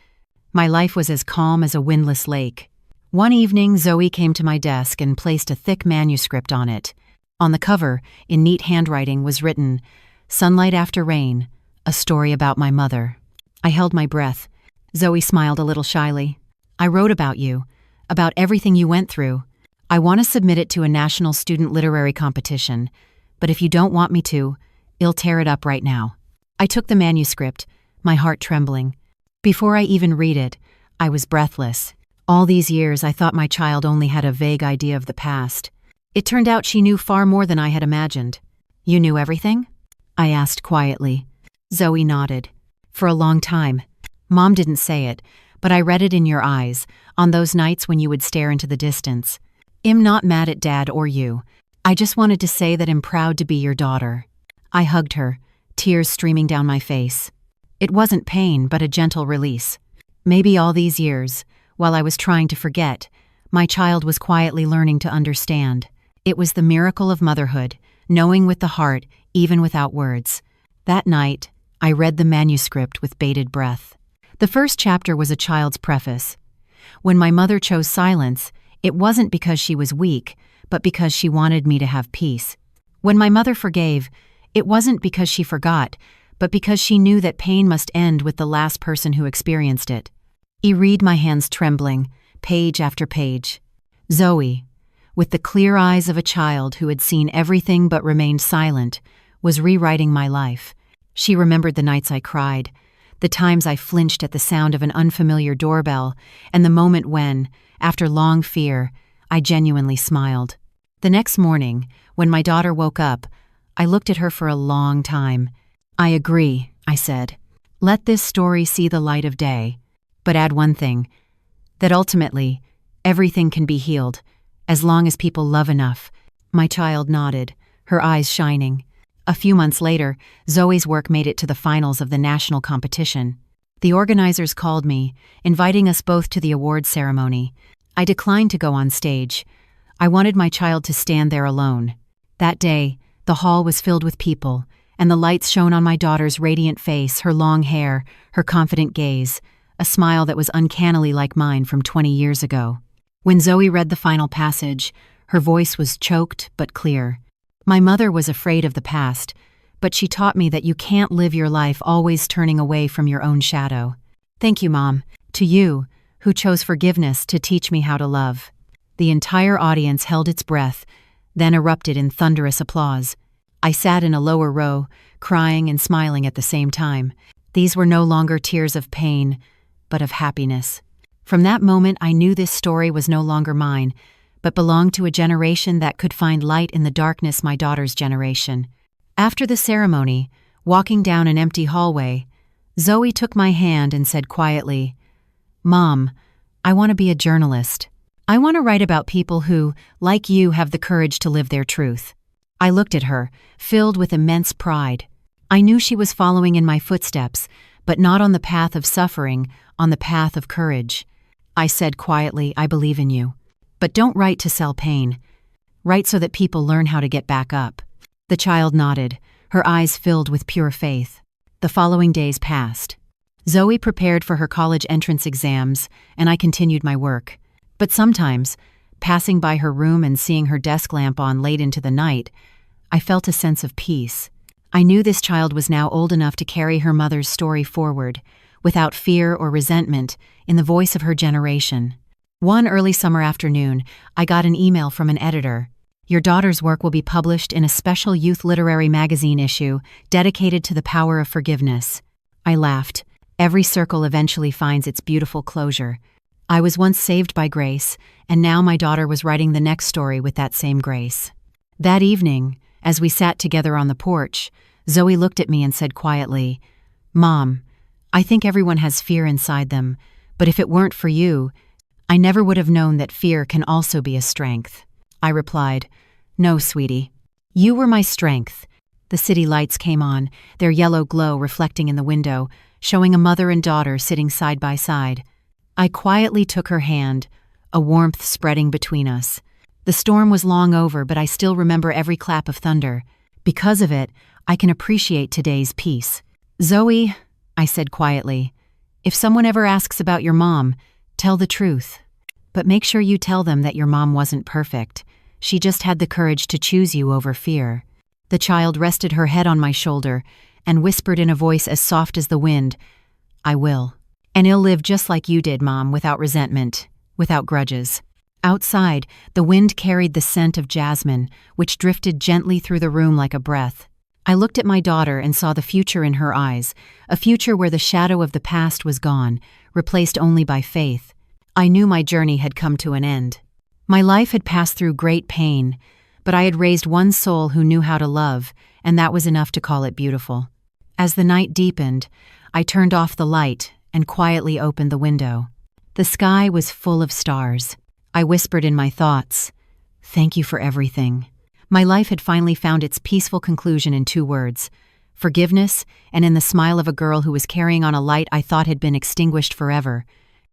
My life was as calm as a windless lake. One evening, Zoe came to my desk and placed a thick manuscript on it. On the cover, in neat handwriting, was written, Sunlight After Rain, a story about my mother. I held my breath. Zoe smiled a little shyly. I wrote about you, about everything you went through. I want to submit it to a national student literary competition, but if you don't want me to, I'll tear it up right now. I took the manuscript, my heart trembling. Before I even read it, I was breathless. All these years, I thought my child only had a vague idea of the past. It turned out she knew far more than I had imagined. You knew everything? I asked quietly. Zoe nodded. For a long time. Mom didn't say it, but I read it in your eyes, on those nights when you would stare into the distance. I'm not mad at Dad or you. I just wanted to say that I'm proud to be your daughter. I hugged her, tears streaming down my face. It wasn't pain, but a gentle release. Maybe all these years, while I was trying to forget, my child was quietly learning to understand. It was the miracle of motherhood, knowing with the heart, even without words. That night, I read the manuscript with bated breath. The first chapter was a child's preface. When my mother chose silence, it wasn't because she was weak, but because she wanted me to have peace. When my mother forgave, it wasn't because she forgot, but because she knew that pain must end with the last person who experienced it. I read, my hands trembling, page after page. Zoe, with the clear eyes of a child who had seen everything but remained silent, was rewriting my life. She remembered the nights I cried, the times I flinched at the sound of an unfamiliar doorbell, and the moment when, after long fear, I genuinely smiled. The next morning, when my daughter woke up, I looked at her for a long time. "I agree," I said. "Let this story see the light of day. But add one thing, that ultimately, everything can be healed, as long as people love enough." My child nodded, her eyes shining. A few months later, Zoe's work made it to the finals of the national competition. The organizers called me, inviting us both to the awards ceremony. I declined to go on stage. I wanted my child to stand there alone. That day, the hall was filled with people, and the lights shone on my daughter's radiant face, her long hair, her confident gaze, a smile that was uncannily like mine from 20 years ago. When Zoe read the final passage, her voice was choked but clear. My mother was afraid of the past, but she taught me that you can't live your life always turning away from your own shadow. Thank you, Mom. To you, who chose forgiveness to teach me how to love. The entire audience held its breath, then erupted in thunderous applause. I sat in a lower row, crying and smiling at the same time. These were no longer tears of pain, but of happiness. From that moment, I knew this story was no longer mine, but belonged to a generation that could find light in the darkness, my daughter's generation. After the ceremony, walking down an empty hallway, Zoe took my hand and said quietly, "Mom, I want to be a journalist. I want to write about people who, like you, have the courage to live their truth." I looked at her, filled with immense pride. I knew she was following in my footsteps, but not on the path of suffering, on the path of courage. I said quietly, "I believe in you. But don't write to sell pain. Write so that people learn how to get back up." The child nodded, her eyes filled with pure faith. The following days passed. Zoe prepared for her college entrance exams, and I continued my work. But sometimes, passing by her room and seeing her desk lamp on late into the night, I felt a sense of peace. I knew this child was now old enough to carry her mother's story forward, without fear or resentment, in the voice of her generation. One early summer afternoon, I got an email from an editor. "Your daughter's work will be published in a special youth literary magazine issue dedicated to the power of forgiveness." I laughed. Every circle eventually finds its beautiful closure. I was once saved by grace, and now my daughter was writing the next story with that same grace. That evening, as we sat together on the porch, Zoe looked at me and said quietly, "Mom, I think everyone has fear inside them, but if it weren't for you, I never would have known that fear can also be a strength." I replied, "No, sweetie. You were my strength." The city lights came on, their yellow glow reflecting in the window, showing a mother and daughter sitting side by side. I quietly took her hand, a warmth spreading between us. The storm was long over, but I still remember every clap of thunder. Because of it, I can appreciate today's peace. "Zoe," I said quietly, "if someone ever asks about your mom, tell the truth. But make sure you tell them that your mom wasn't perfect. She just had the courage to choose you over fear." The child rested her head on my shoulder and whispered in a voice as soft as the wind, "I will. And he'll live just like you did, Mom, without resentment, without grudges." Outside, the wind carried the scent of jasmine, which drifted gently through the room like a breath. I looked at my daughter and saw the future in her eyes, a future where the shadow of the past was gone, replaced only by faith. I knew my journey had come to an end. My life had passed through great pain, but I had raised one soul who knew how to love, and that was enough to call it beautiful. As the night deepened, I turned off the light and quietly opened the window. The sky was full of stars. I whispered in my thoughts, "Thank you for everything." My life had finally found its peaceful conclusion in 2 words: forgiveness, and in the smile of a girl who was carrying on a light I thought had been extinguished forever.